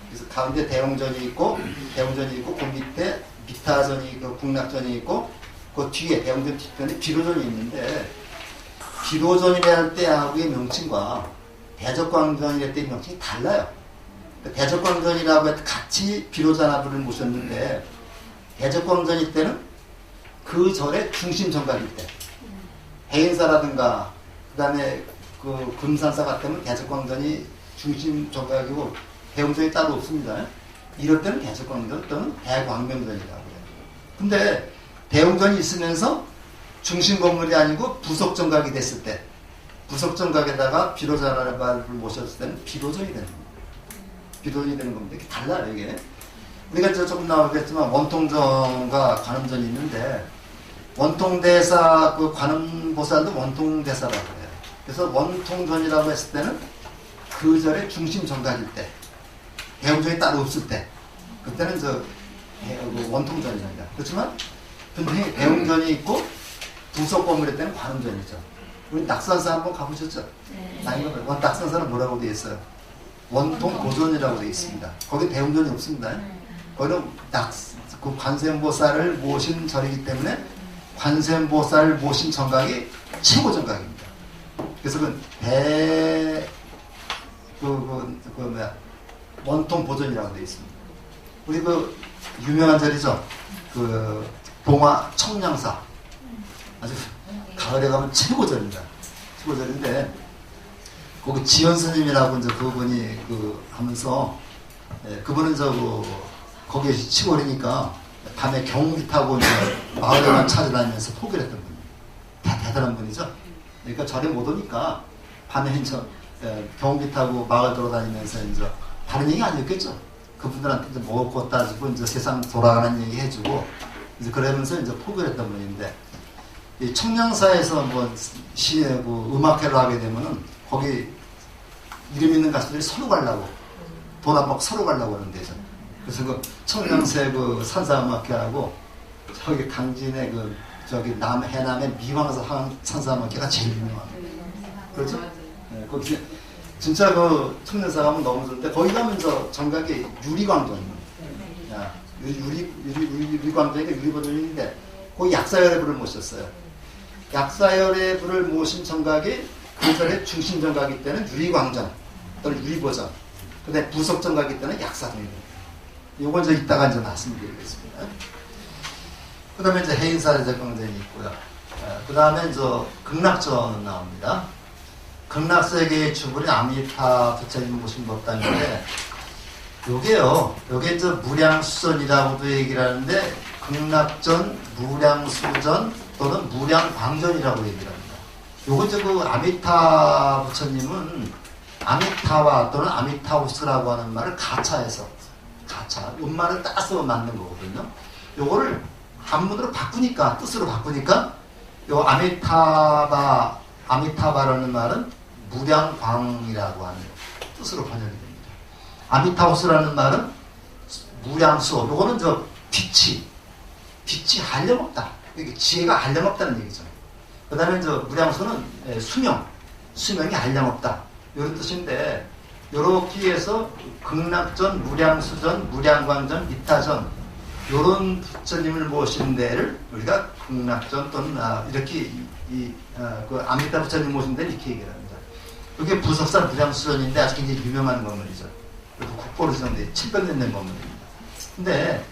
그래서 가운데 대웅전이 있고 그 밑에 미타전이 있고 국락전이 있고 그 뒤에 대웅전 뒤편에 비로전이 있는데 비로전이라 할 때하고의 명칭과 대적광전이라 때의 명칭이 달라요. 대적광전이라고 해서 같이 비로자나불을 모셨는데 대적광전일 때는 그 절의 중심 정각일 때 해인사라든가 그 다음에 그 금산사 같으면 대적광전이 중심 정각이고 대웅전이 따로 없습니다. 이럴 때는 대적광전 또는 대광명전이라고 해요. 근데 대웅전이 있으면서 중심 건물이 아니고 부속 정각이 됐을 때 부속 정각에다가 비로자나불을 모셨을 때는 비로전이 되는 겁니다. 비로전이 되는 겁니다. 이게 달라요 이게. 우리가 조금 나오겠지만 원통전과 관음전이 있는데 원통대사 그 관음보살도 원통대사라고 해요. 그래서 원통전이라고 했을 때는 그 절의 중심 정각일 때 대웅전이 따로 없을 때 그때는 원통전이잖아요. 그렇지만 분명히 대웅전이 있고 부속 건물일 때는 관음전이죠. 우리 낙산사 한번 가보셨죠? 네. 낙산사는 뭐라고 되어 있어요? 원통 고전이라고 되어 있습니다. 거기 대웅전이 없습니다. 거기는 그 관세음보살을 모신 절이기 때문에 관세음보살을 모신 정각이 최고 정각입니다. 그래서 원통 보존이라고 되어 있습니다. 우리 유명한 절이죠. 봉화 청량사. 아주 가을에 가면 최고절입니다. 최고절인데, 거기 지연 스님이라고 이제 그분이 하면서, 그분은 거기에 시골이니까 밤에 경비 타고 이제 마을에만 찾아다니면서 포기를 했던 분이에요. 대단한 분이죠. 그러니까 절에 못 오니까 밤에 이제 경비 타고 마을 돌아다니면서 이제 다른 얘기 아니었겠죠. 그분들한테 이제 먹고 따지고 이제 세상 돌아가는 얘기 해주고 이제 그러면서 이제 포기를 했던 분인데, 이 청량사에서 음악회를 하게 되면은 거기 이름 있는 가수들이 서로 가려고 돈 안 받고 서로 가려고 하는 데죠. 그래서 청량새 산사음악회하고 저기 강진의 해남의 미왕사 산사음악회가 제일 유명합니다. 그렇죠? 네, 거기 진짜 청량사 가면 너무 좋은데 거기 가면 정각이 유리광전입니다. 유리광전이니까 유리버전인데 거기 약사열애부를 모셨어요. 약사열의 불을 모신 정각이 그 절의 중심 정각일 때는 유리광전 또는 유리보전, 근데 부속 정각일 때는 약사입니다. 요건 이따가 이제 말씀드리겠습니다. 그 다음에 이제 해인사 대적광전이 있고요. 그 다음에 극락전 나옵니다. 극락세계의 주불인 아미타 부처님 모신 법당인데, 요게 무량수전이라고도 얘기를 하는데, 극락전, 무량수전 또는 무량광전이라고 얘기를 합니다. 요건 아미타 부처님은 아미타와 또는 아미타우스라고 하는 말을 가차해서, 음말을 따서 만든 거거든요. 요거를 한문으로 뜻으로 바꾸니까, 요 아미타바라는 말은 무량광이라고 하는 뜻으로 번역이 됩니다. 아미타우스라는 말은 무량수업. 요거는 빛이 한량없다. 지혜가 한량없다는 얘기죠. 그 다음에 무량수는 수명이 한량없다. 이런 뜻인데, 요렇게 해서 극락전, 무량수전, 무량광전, 이타전, 요런 부처님을 모신 데를 우리가 극락전 또는 이렇게 아미타 부처님 모신 데를 이렇게 얘기를 합니다. 이게 부석산 무량수전인데 아주 굉장히 유명한 건물이죠. 그리고 국보로 지정된 700년 된 건물입니다. 근데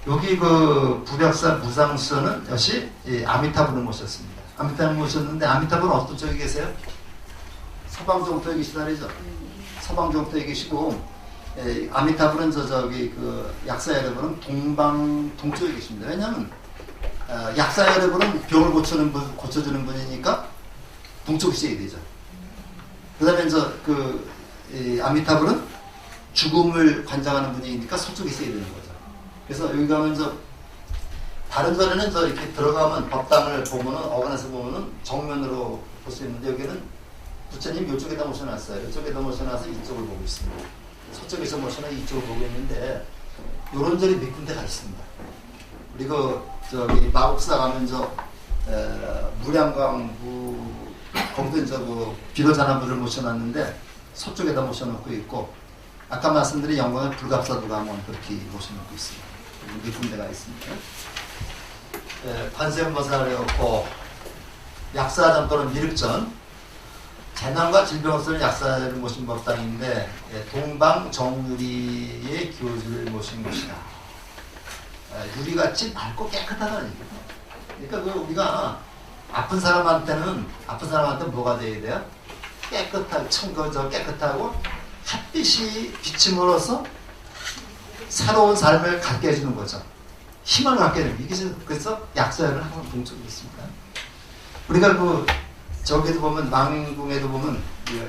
여기 부력산 무상수전은 역시 아미타불을 모셨습니다. 아미타불을 모셨는데, 아미타불은 어떤 쪽에 계세요? 서방정토에 계시다래죠. 서방정토에 계시고, 아미타불은 약사여러분은 동쪽에 계십니다. 왜냐하면 약사여러분은 병을 고쳐주는 분이니까 동쪽에 있어야 되죠. 그 다음에 아미타불은 죽음을 관장하는 분이니까 서쪽에 있어야 되는 거죠. 그래서 여기 가면 다른 절에는 이렇게 들어가면 법당을 보면은 어간에서 보면은 정면으로 볼 수 있는데, 여기는 부처님 이쪽에다 모셔놨어요. 이쪽에다 모셔놔서 이쪽을 보고 있습니다. 서쪽에서 모셔놔 이쪽을 보고 있는데, 요런 절이 몇 군데가 있습니다. 그리고 마곡사 가면 무량광 거기도 비로자나무를 모셔놨는데 서쪽에다 모셔놓고 있고, 아까 말씀드린 영광의 불갑사도 가면 그렇게 모셔놓고 있습니다. 몇 군데가 있습니다. 관세음보살이었고, 약사전 또는 미륵전, 재난과 질병을 쓰는 약사를 모신 법당인데, 동방정유리의 교주를 모신 곳이다. 유리같이 맑고 깨끗하다는 얘기예요. 그러니까 우리가 아픈 사람한테는 뭐가 돼야 돼요? 깨끗하고 햇빛이 비침으로써 새로운 삶을 갖게 해주는 거죠. 힘을 갖게 해주는, 이게 그래서 약사열은 항상 동쪽에 있습니다. 우리가 저기도 보면, 망궁에도 보면,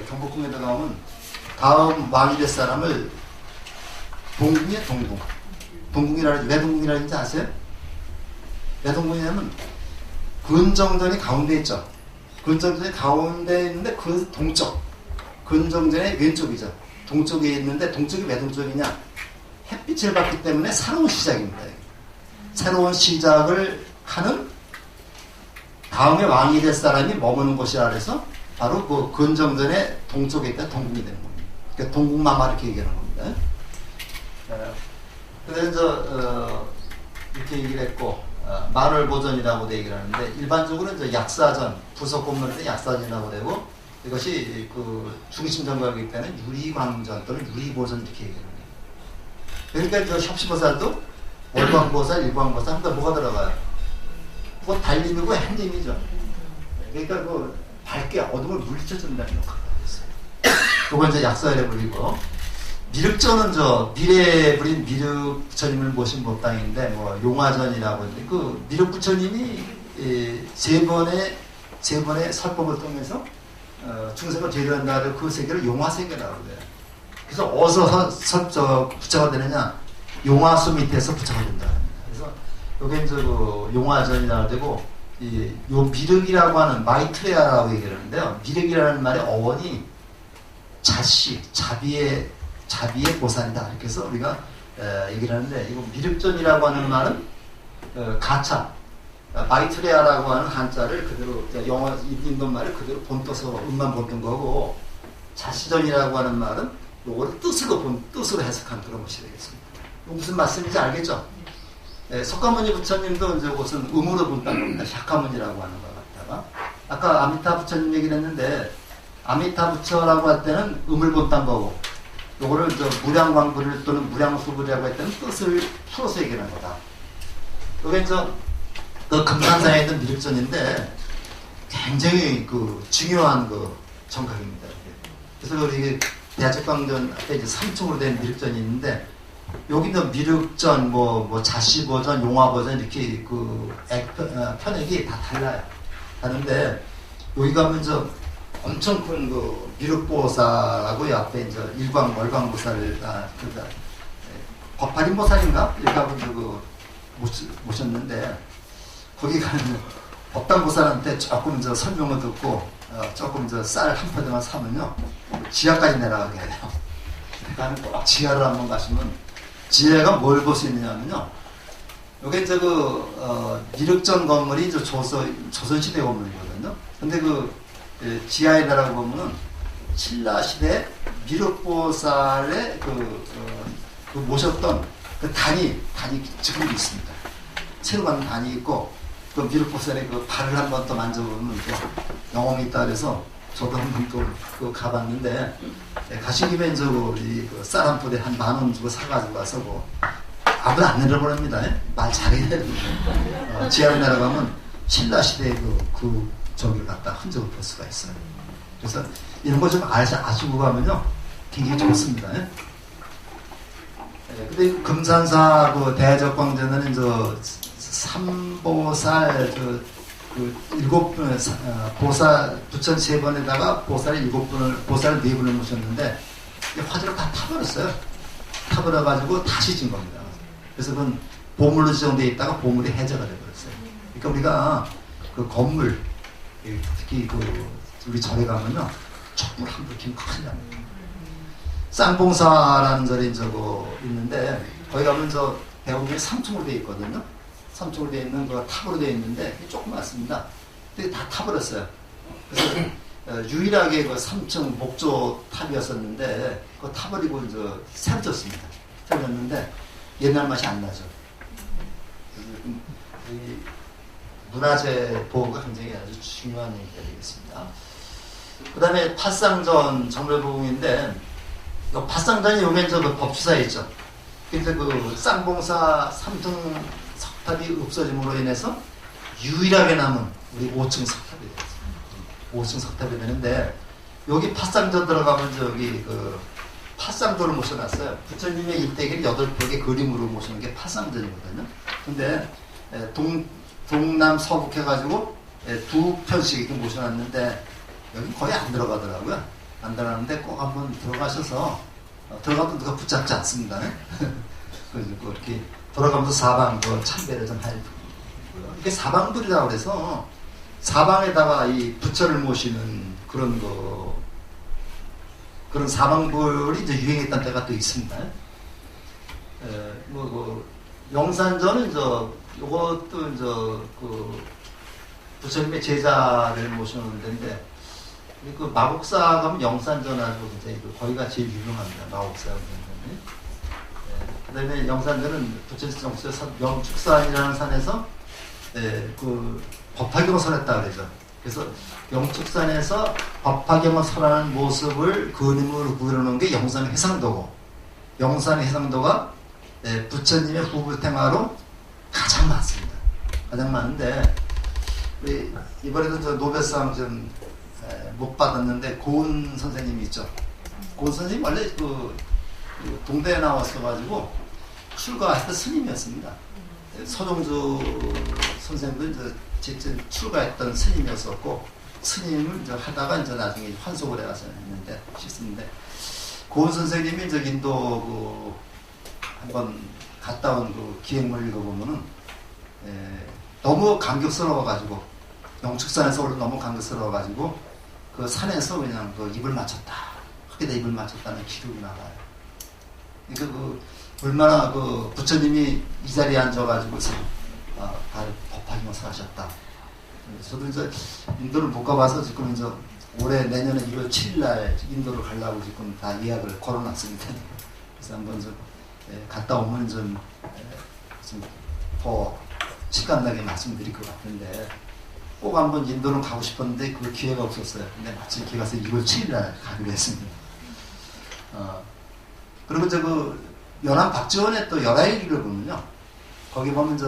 경복궁에도 가면 다음 왕이 될 사람을 동궁이에요. 왜 동궁이라는지 아세요? 왜 동궁이냐면 근정전이 가운데 있죠. 근정전이 가운데 있는데 그 동쪽, 근정전의 왼쪽이죠. 동쪽에 있는데, 동쪽이 왜 동쪽이냐? 햇빛을 받기 때문에 새로운 시작입니다. 새로운 시작을 하는 다음에 왕이 될 사람이 머무는 곳이라 그래서 바로 그 근정전의 동쪽에 있다 동궁이 되는 겁니다. 그러니까 동궁마마 이렇게 얘기하는 겁니다. 그래서 이렇게 얘기를 했고 만월보전이라고도 얘기를 하는데 일반적으로 이제 약사전 부속 건물일 때 약사전이라고 되고 이것이 그 중심 정각이기 때문에 유리광전 또는 유리보전 이렇게 얘기를 합니다. 그러니까 저 협시보살도 월광보살, 일광보살 한데 뭐가 들어가요? 그거 달림이고 핸림이죠. 그러니까 그 밝게 어둠을 물리쳐준다는 역할을 하고 있어요. 그건 이제 약사열에 불리고 미륵전은 저 미래에 부린 미륵부처님을 모신 법당인데 뭐 용화전이라고 하는데 그 미륵부처님이 세 번의 설법을 통해서 중생을 제도한다를 그 세계를 용화세계라고 그래요. 그래서 어디서 부처가 되느냐? 용화수 밑에서 부처가 된다. 그래서 여기 이제 그 용화전이라고 되고 요 미륵이라고 하는 마이트레아라고 얘기를 하는데요. 미륵이라는 말의 어원이 자시, 자비의 보살이다. 이렇게 해서 우리가 얘기를 하는데 이거 미륵전이라고 하는 말은 가차, 마이트레아라고 하는 한자를 그대로 영어 인도 말을 그대로 본떠서 음만 본뜬 거고 자시전이라고 하는 말은 요거를 뜻으로 해석한 그런 것이 되겠습니다. 무슨 말씀인지 알겠죠? 석가모니 부처님도 이제 그것은 음으로 본다는 겁니다. 샤카문이라고 하는 것 같다가 아까 아미타 부처님 얘기를 했는데 아미타 부처라고 할 때는 음을 본다는 거고 요거를 무량광불 또는 무량수불이라고 할 때는 뜻을 풀어서 얘기하는 거다. 요게 이제 그 금산사에 있는 미륵전인데 굉장히 그 중요한 그 정각입니다. 그래서 우리 대야적광전 앞에 이제 3층으로 된 미륵전이 있는데 여기는 미륵전, 뭐 자시버전, 용화버전 이렇게 그 편액이 다 달라요. 다른데 여기 가면 엄청 큰 그 미륵보살하고 앞에 이제 일광 월광보살을 그러니까 법화림보살인가 이렇게 하고 그 모셨는데 거기 가면 법당보살한테 조금 설명을 듣고 조금 쌀 한 포대만 사면요 지하까지 내려가게 해요. 그러니까 꼭 지하를 한번 가시면 지하가 뭘 볼 수 있느냐면요. 요게 이제 미륵전 건물이 이제 조선시대 건물이거든요. 근데 지하에 내려가 보면은 신라시대 미륵보살의 그 모셨던 그 단이 지금도 있습니다. 새로 가는 단이 있고 그 미륵보살의 그 발을 한번 또 만져보면 또 영혼이 있다 그래서 저도 한번 또 가봤는데 가신 김에 이제 쌀 한 포대 한 10,000원 주고 사가지고 가서 아무도 안 내려보냅니다. 말 잘해야 되는데 지하에 내려가면 신라시대의 저기를 갖다 흔적을 볼 수가 있어요. 그래서 이런 거 좀 아시고 가면요 굉장히 좋습니다. 근데 금산사 대야적광전은 삼보살 일곱 분 보살 부처 3번에다가 보살 7분을 보살 4분을 모셨는데 화재를 다 타버렸어요. 타버려가지고 다시 진 겁니다. 그래서 그건 보물로 지정되어 있다가 보물이 해제가 되버렸어요. 그러니까 우리가 그 건물 특히 우리 절에 가면요 촛불 한 불 켜면 큰일 납니다. 쌍봉사라는 절이 있는데 거기 가면 대부분이 3층으로 되어 있거든요. 3층으로 되어 있는 거 탑으로 되어 있는데 조그맣습니다. 근데 다 타버렸어요. 그래서 유일하게 3층 목조 탑이었었는데 그거 타버리고 새로 졌습니다. 새로 졌는데 옛날 맛이 안 나죠. 이 문화재 보호가 굉장히 아주 중요한 얘기가 되겠습니다. 그 다음에 파쌍전 정멸보궁인데 파쌍전이 요게 법주사에 있죠. 그래서 쌍봉사 3등 석탑이 없어짐으로 인해서 유일하게 남은 우리 5층 석탑이 되었어요. 5층 석탑이 되는데 여기 파쌍전 들어가면 파쌍도를 모셔놨어요. 부처님의 일대기를 8벽의 그림으로 모시는 게 파쌍전이거든요. 근데 동남 서북 해가지고 2편씩 이렇게 모셔놨는데 여기 거의 안 들어가더라고요. 안 들어가는데 꼭 한번 들어가셔서 들어가도 누가 붙잡지 않습니다. 그래서 이렇게 돌아가면서 사방 참배를 좀 할. 이게 사방불이라고 그래서 사방에다가 이 부처를 모시는 그런 사방불이 이제 유행했던 때가 또 있습니다. 영산전은 요것도 부처님의 제자를 모셔놓은 데인데, 그 마곡사 가면 영산전하고 이제 거기가 제일 유명합니다. 마곡사 영산전이. 그다음에 영산전은 부처님 정수에서 영축산이라는 산에서 그 법화경을 설했다 그러죠. 그래서 영축산에서 법화경을 설하는 모습을 그림으로 그려놓은 게 영산 해상도고, 영산 해상도가 부처님의 후불탱화로 가장 많습니다. 가장 많은데, 우리 이번에도 저 노벨상 좀 못 받았는데 고은 선생님이 있죠. 고은 선생님 원래 그 동대에 나왔어가지고 출가했던 스님이었습니다. 서종주 선생님도 직접 출가했던 스님이었었고, 스님을 이제 하다가 이제 나중에 환속을 해가서 했는데 싶습니다. 고은 선생님이 이제 인도 한번 갔다 온 그 기행문을 읽어보면은 너무 감격스러워가지고, 영축산에서 올라 너무 감격스러워가지고 그 산에서 그냥 그 입을 맞췄다, 흙에다 입을 맞췄다는 기록이 나와요. 그러니까 얼마나 부처님이 이 자리에 앉아가지고서 법화경을 설하셨다. 저도 이제 인도를 못 가봐서 지금 이제 올해 내년에 1월 7일날 인도를 가려고 지금 다 예약을 걸어놨습니다. 그래서 한번 좀 갔다 오면 좀 더 시간나게 말씀드릴 것 같은데, 꼭 한번 인도는 가고 싶었는데 그 기회가 없었어요. 근데 마침 기회가 가서 2월 7일날 가기로 했습니다. 그리고 연암 박지원의 또 열하일기를 보면요, 거기 보면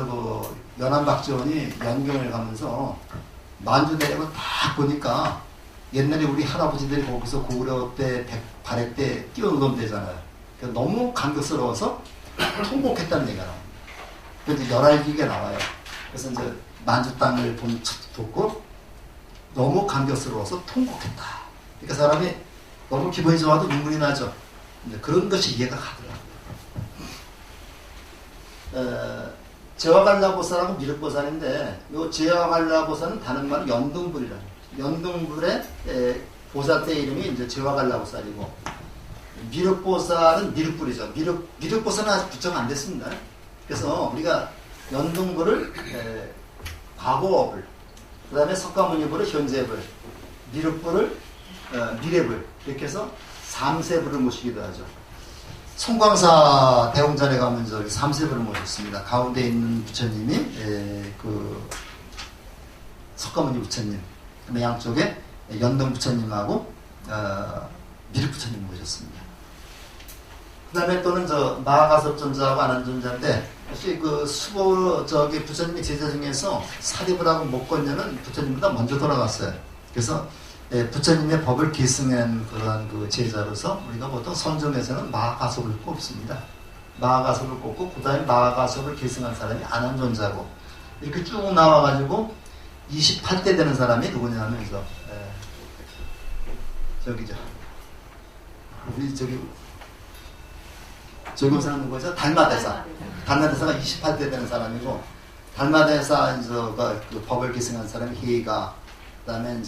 연암 박지원이 연경을 가면서 만주대학을 딱 보니까 옛날에 우리 할아버지들이 거기서 고구려 때, 발해 때 뛰어놀던 데잖아요. 너무 감격스러워서 통곡했다는 얘기가 나옵니다. 그래서 열하일기가 나와요. 그래서 이제 만주 땅을 돕고 너무 감격스러워서 통곡했다. 그러니까 사람이 너무 기분이 좋아도 눈물이 나죠. 그런 것이 이해가 가더라고요. 제와갈라보살하고 미륵보살인데, 이 제와갈라보살은 다른 말은 연등불이라는 거예요. 연등불의 보살 때 이름이 이제 제와갈라보살이고, 미륵보살은 미륵불이죠. 미륵보살은 아직 부처가 안 됐습니다. 그래서 우리가 연등불을 과거불, 그 다음에 석가모니불을 현재불, 미륵불을 미래불, 이렇게 해서 3세불을 모시기도 하죠. 송광사 대웅전에 가면 3세불을 모셨습니다. 가운데 있는 부처님이 석가모니 부처님, 그다음에 양쪽에 연등 부처님하고 미륵 부처님 모셨습니다. 그 다음에 또는 마하가섭존자하고 아난존자인데, 역시 부처님의 제자 중에서 사리불하고 목건녀는 부처님보다 먼저 돌아갔어요. 그래서 부처님의 법을 계승한 그러한 제자로서 우리가 보통 선정에서는 마하가섭을 꼽습니다. 마하가섭을 꼽고, 그 다음에 마하가섭을 계승한 사람이 아난존자고, 이렇게 쭉 나와가지고 28대 되는 사람이 누구냐면 저기 사람 누구죠? 달마대사. 달마대사가 28대 되는 사람이고, 달마대사 그 법을 계승한 사람이 해가, 그 다음에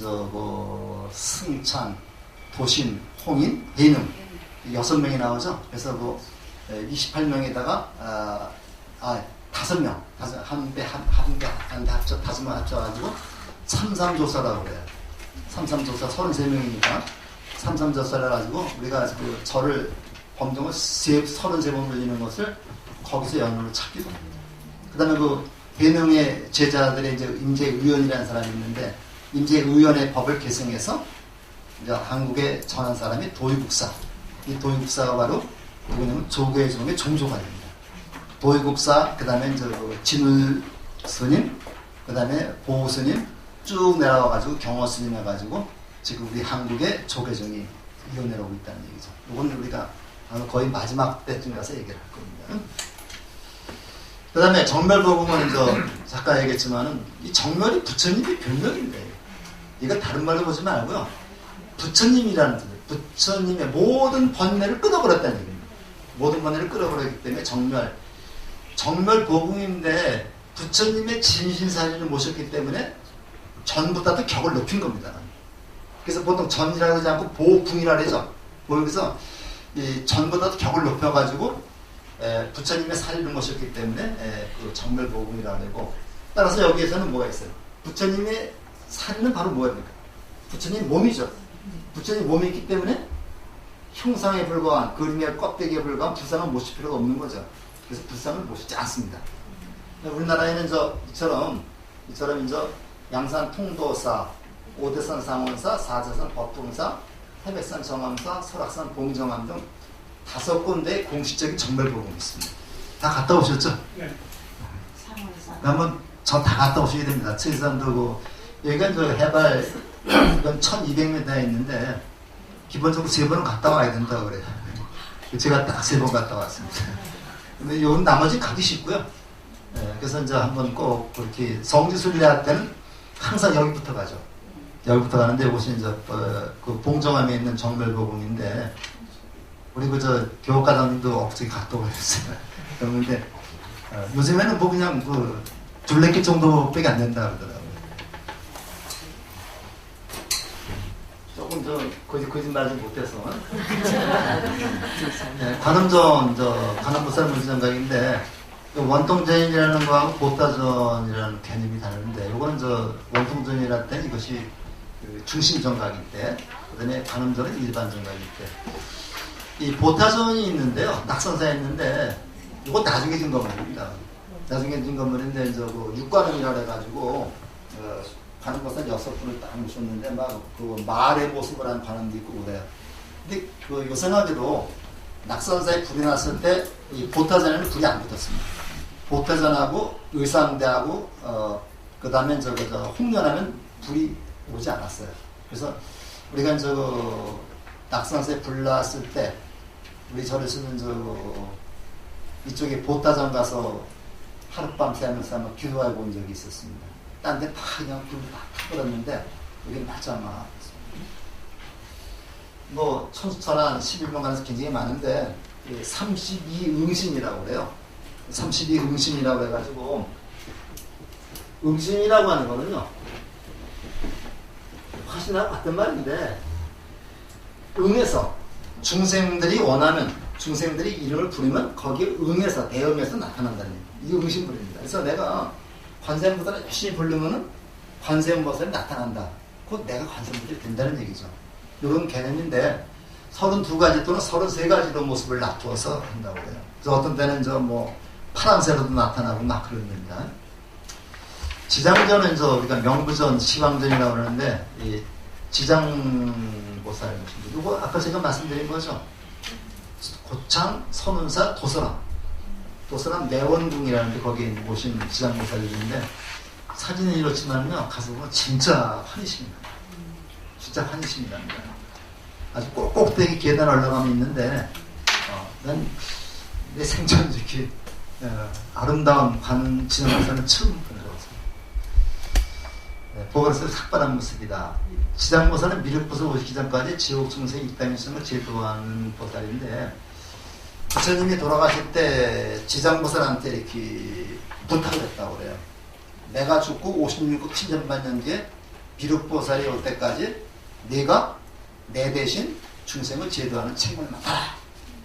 승창, 도신, 홍인, 예능 6명이 나오죠. 그래서 28명에다가 5명, 한 배 합쳐 5명 합쳐가지고 삼삼조사라고 그래요. 삼삼조사 33명이니까 삼삼조사를 가지고 우리가 절을 범정을 33번 돌리는 것을 거기서 연으로 찾기도 합니다. 그 다음에 3명의 제자들의 임재의원이라는 사람이 있는데, 임재의원의 법을 계승해서 이제 한국에 전한 사람이 도의국사. 이 도의국사가 바로 누구냐면 조계종의 종조가 됩니다. 도의국사, 그 다음에 진울 스님, 그 다음에 보호 스님 쭉 내려와가지고 경호 스님 해가지고 지금 우리 한국의 조계종이 이어내려오고 있다는 얘기죠. 이건 우리가 거의 마지막 때쯤 가서 얘기를 할 겁니다. 그 다음에 정멸법음은 잠깐 얘기했지만은, 이 정멸이 부처님의 별명인데, 이거 다른 말로 보지 말고요, 부처님이라는 뜻이에요. 부처님의 모든 번뇌를 끊어버렸다는 얘기입니다. 모든 번뇌를 끊어버렸기 때문에 정멸법음인데, 부처님의 진신사리를 모셨기 때문에 전보다도 격을 높인 겁니다. 그래서 보통 전이라고 하지 않고 보풍이라고 하죠. 그래서 이 전보다도 격을 높여가지고 부처님의 사리를 모셨기 때문에 그 정멸보금이라고 하고, 따라서 여기에서는 뭐가 있어요? 부처님의 사리는 바로 뭐입니까? 부처님 몸이죠. 부처님 몸이 있기 때문에 형상에 불과한, 그림의 껍데기에 불과한 불상을 모실 필요가 없는 거죠. 그래서 불상을 모시지 않습니다. 우리나라에는 이처럼 이제 양산 통도사, 오대산 상원사, 사자산 법봉사, 태백산 정암사, 설악산 봉정암 등 5군데의 공식적인 정멸보금이 있습니다. 다 갔다 오셨죠? 네. 한번 저 다 갔다 오셔야 됩니다. 칠산도고 여기가 해발 이건 1200m에 있는데 기본적으로 3번은 갔다 와야 된다고 그래요. 제가 딱 3번 갔다 왔습니다. 근데 요 나머지 가기 쉽고요. 그래서 이제 한번 꼭 그렇게 성지순례 할 때는 항상 여기부터 가죠. 여기부터 가는데 이곳이 이제 그 봉정암에 있는 정멸보금인데, 우리 교육과장님도 엊그제 갔다 오셨어요. 그런데 요즘에는 뭐 그냥 둘레길 정도밖에 안 된다 그러더라고요. 조금 거짓말 좀 못해서. 네, 관음보살 문제장각인데, 원통전이라는 거하고 보따전이라는 개념이 다른데, 이거는 원통전이랄 때 이것이 중심 정각일 때, 그 다음에 관음전은 일반 정각일 때. 이 보따전이 있는데요, 낙선사에 있는데, 이거 나중에 진 건물입니다. 나중에 진 건물인데, 육관음이라 해가지고, 관음보살 6분을 딱 모셨는데, 말의 모습을 한 관음도 있고 그래요. 근데 요상하게도 낙선사에 불이 났을 때, 이 보따전에는 불이 안 붙었습니다. 보따전하고 의상대하고, 그 다음에 홍련하면 불이 오지 않았어요. 그래서 우리가 낙선사에 불 났을 때, 우리 절에서는 이쪽에 보따전 가서 하룻밤 새면서 한번 기도해 본 적이 있었습니다. 딴 데 다 그냥 불이 막 타버렸는데, 여기는 맞잖아. 천수천안 11번 가서 굉장히 많은데, 32응신이라고 그래요. 32응신이라고 해가지고, 응신이라고 하는 거는요, 화신하고 같은 말인데, 응해서 중생들이 원하면, 중생들이 이름을 부르면 거기에 응해서, 대응해서 나타난다는 얘기예요. 이게 응신불입니다. 그래서 내가 관세음보살을 열심히 부르면은 관세음보살이 나타난다. 곧 내가 관세음보살이 된다는 얘기죠. 이런 개념인데, 32가지 또는 33가지로 모습을 놔두어서 한다고 해요. 그래서 어떤 때는 파란새로도 나타나고 막 그런 겁니다. 지장전은 우리가 명부전, 시황전이라고 그러는데, 이 지장보살, 이거 아까 제가 말씀드린 거죠. 고창, 선운사, 도서람 매원궁이라는데 거기에 모신 지장보살이 있는데, 사진은 이렇지만요, 가서 보면 진짜 환희십니다. 진짜 환희십니다. 아주 꼭대기 계단 올라가면 있는데, 난 내 생전 이렇게 아름다운 지장보살은 처음 본 것 같습니다. 보건에서 삭발한 모습이다. 지장보살은 미륵보살 오시기 전까지 지옥 중생의 입당일성을 제도하는 보살인데, 부처님이 돌아가실 때 지장보살한테 이렇게 부탁을 했다고 그래요. 내가 죽고 56억 7천만 뒤에 비륵보살이 올 때까지 네가 내 대신 중생을 제도하는 책임을 맡아라.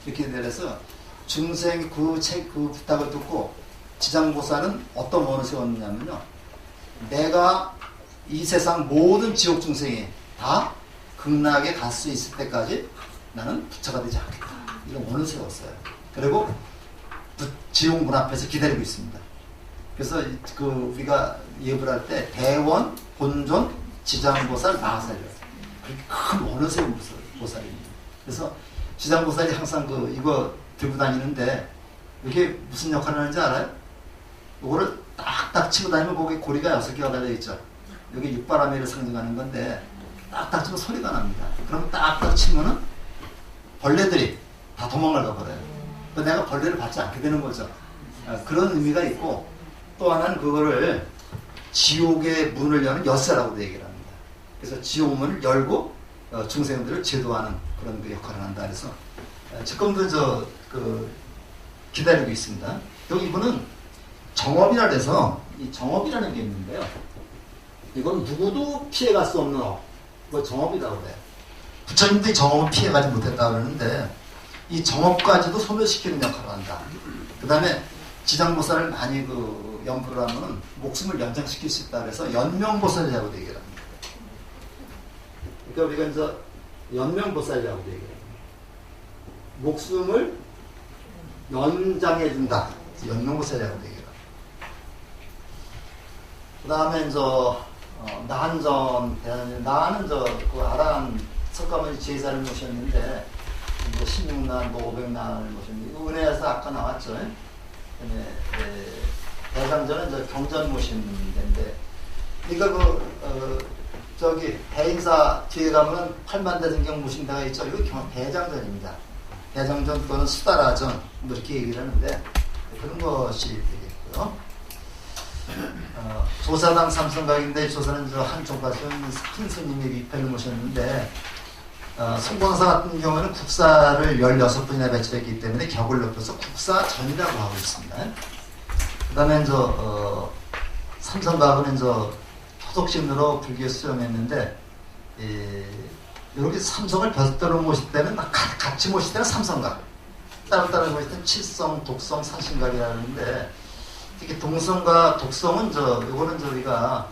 이렇게 돼서 중생 그 부탁을 듣고 지장보살은 어떤 원을 세웠느냐면요, 내가 이 세상 모든 지옥 중생이 다 극락에 갈 수 있을 때까지 나는 부처가 되지 않겠다. 이런 원을 세웠어요. 그리고 지옥 문 앞에서 기다리고 있습니다. 그래서 우리가 예불 할 때 대원, 본존, 지장보살, 마하살이에요. 그렇게 큰 원을 세운 보살입니다. 그래서 지장보살이 항상 이거 들고 다니는데, 이게 무슨 역할을 하는지 알아요? 이거를 딱딱 치고 다니면 거기 고리가 6개가 달려있죠. 여기 육바라밀을 상징하는 건데, 딱딱 치면 소리가 납니다. 그럼 딱딱 치면은 벌레들이 다 도망을 가버려요. 내가 벌레를 받지 않게 되는 거죠. 그런 의미가 있고, 또 하나는 그거를 지옥의 문을 여는 열쇠라고도 얘기를 합니다. 그래서 지옥 문을 열고 중생들을 제도하는 그런 그 역할을 한다. 그래서 지금도 기다리고 있습니다. 또 이분은 정업이라 해서, 이 정업이라는 게 있는데요, 이건 누구도 피해갈 수 없는 업, 이거 정업이라고 그래요. 부처님들이 정업을 피해가지 못했다고 그러는데, 이 정업까지도 소멸시키는 역할을 한다. 그 다음에 지장보살을 많이 연불을 하면 목숨을 연장시킬 수 있다. 그래서 연명보살이라고 얘기를 합니다. 그러니까 우리가 이제 연명보살이라고 얘기를 합니다. 목숨을 연장해준다. 연명보살이라고 얘기를 합니다. 그 다음에 이제 나한전 대단히 나는 그 아란 석가모니 제사를 모셨는데 16난, 500난을 모셨는데 은혜에서 아까 나왔죠. 대상전은 경전 모신 데인데 이거 저기 대인사 뒤에 가면은 팔만대승경 모신 데가 있죠. 이거 대장전입니다. 대장전 또는 수다라전 뭐 이렇게 얘기를 하는데 그런 것이 되겠고요. 조사당 삼성각인데 조사는 한 종파선 큰 스님이 위패를 모셨는데 송광사 같은 경우는 국사를 16분이나 배치했기 때문에 격을 높여서 국사전이라고 하고 있습니다. 그 다음에 삼성각은 토독신으로 불교에 수렴했는데 이렇게 삼성을 별도로 모실 때는 같이 모실 때는 삼성각, 따로따로 모실 때는 칠성, 독성, 산신각이라는데 특히 동성과 독성은 요거는 우리가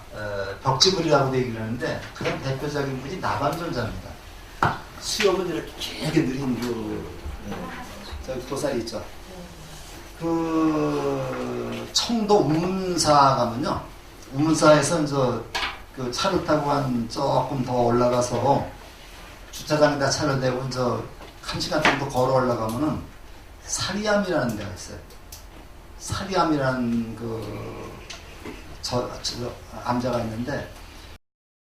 벽지불이라고 얘기를 하는데 그런 대표적인 분이 나반존자입니다. 수염은 이렇게 길게 느린 저기 도살이 있죠. 청도 우문사 가면요. 우문사에서 그 차를 타고 조금 더 올라가서 주차장에다 차를 대고 1시간 정도 걸어 올라가면은 사리암이라는 데가 있어요. 사리암이라는 암자가 있는데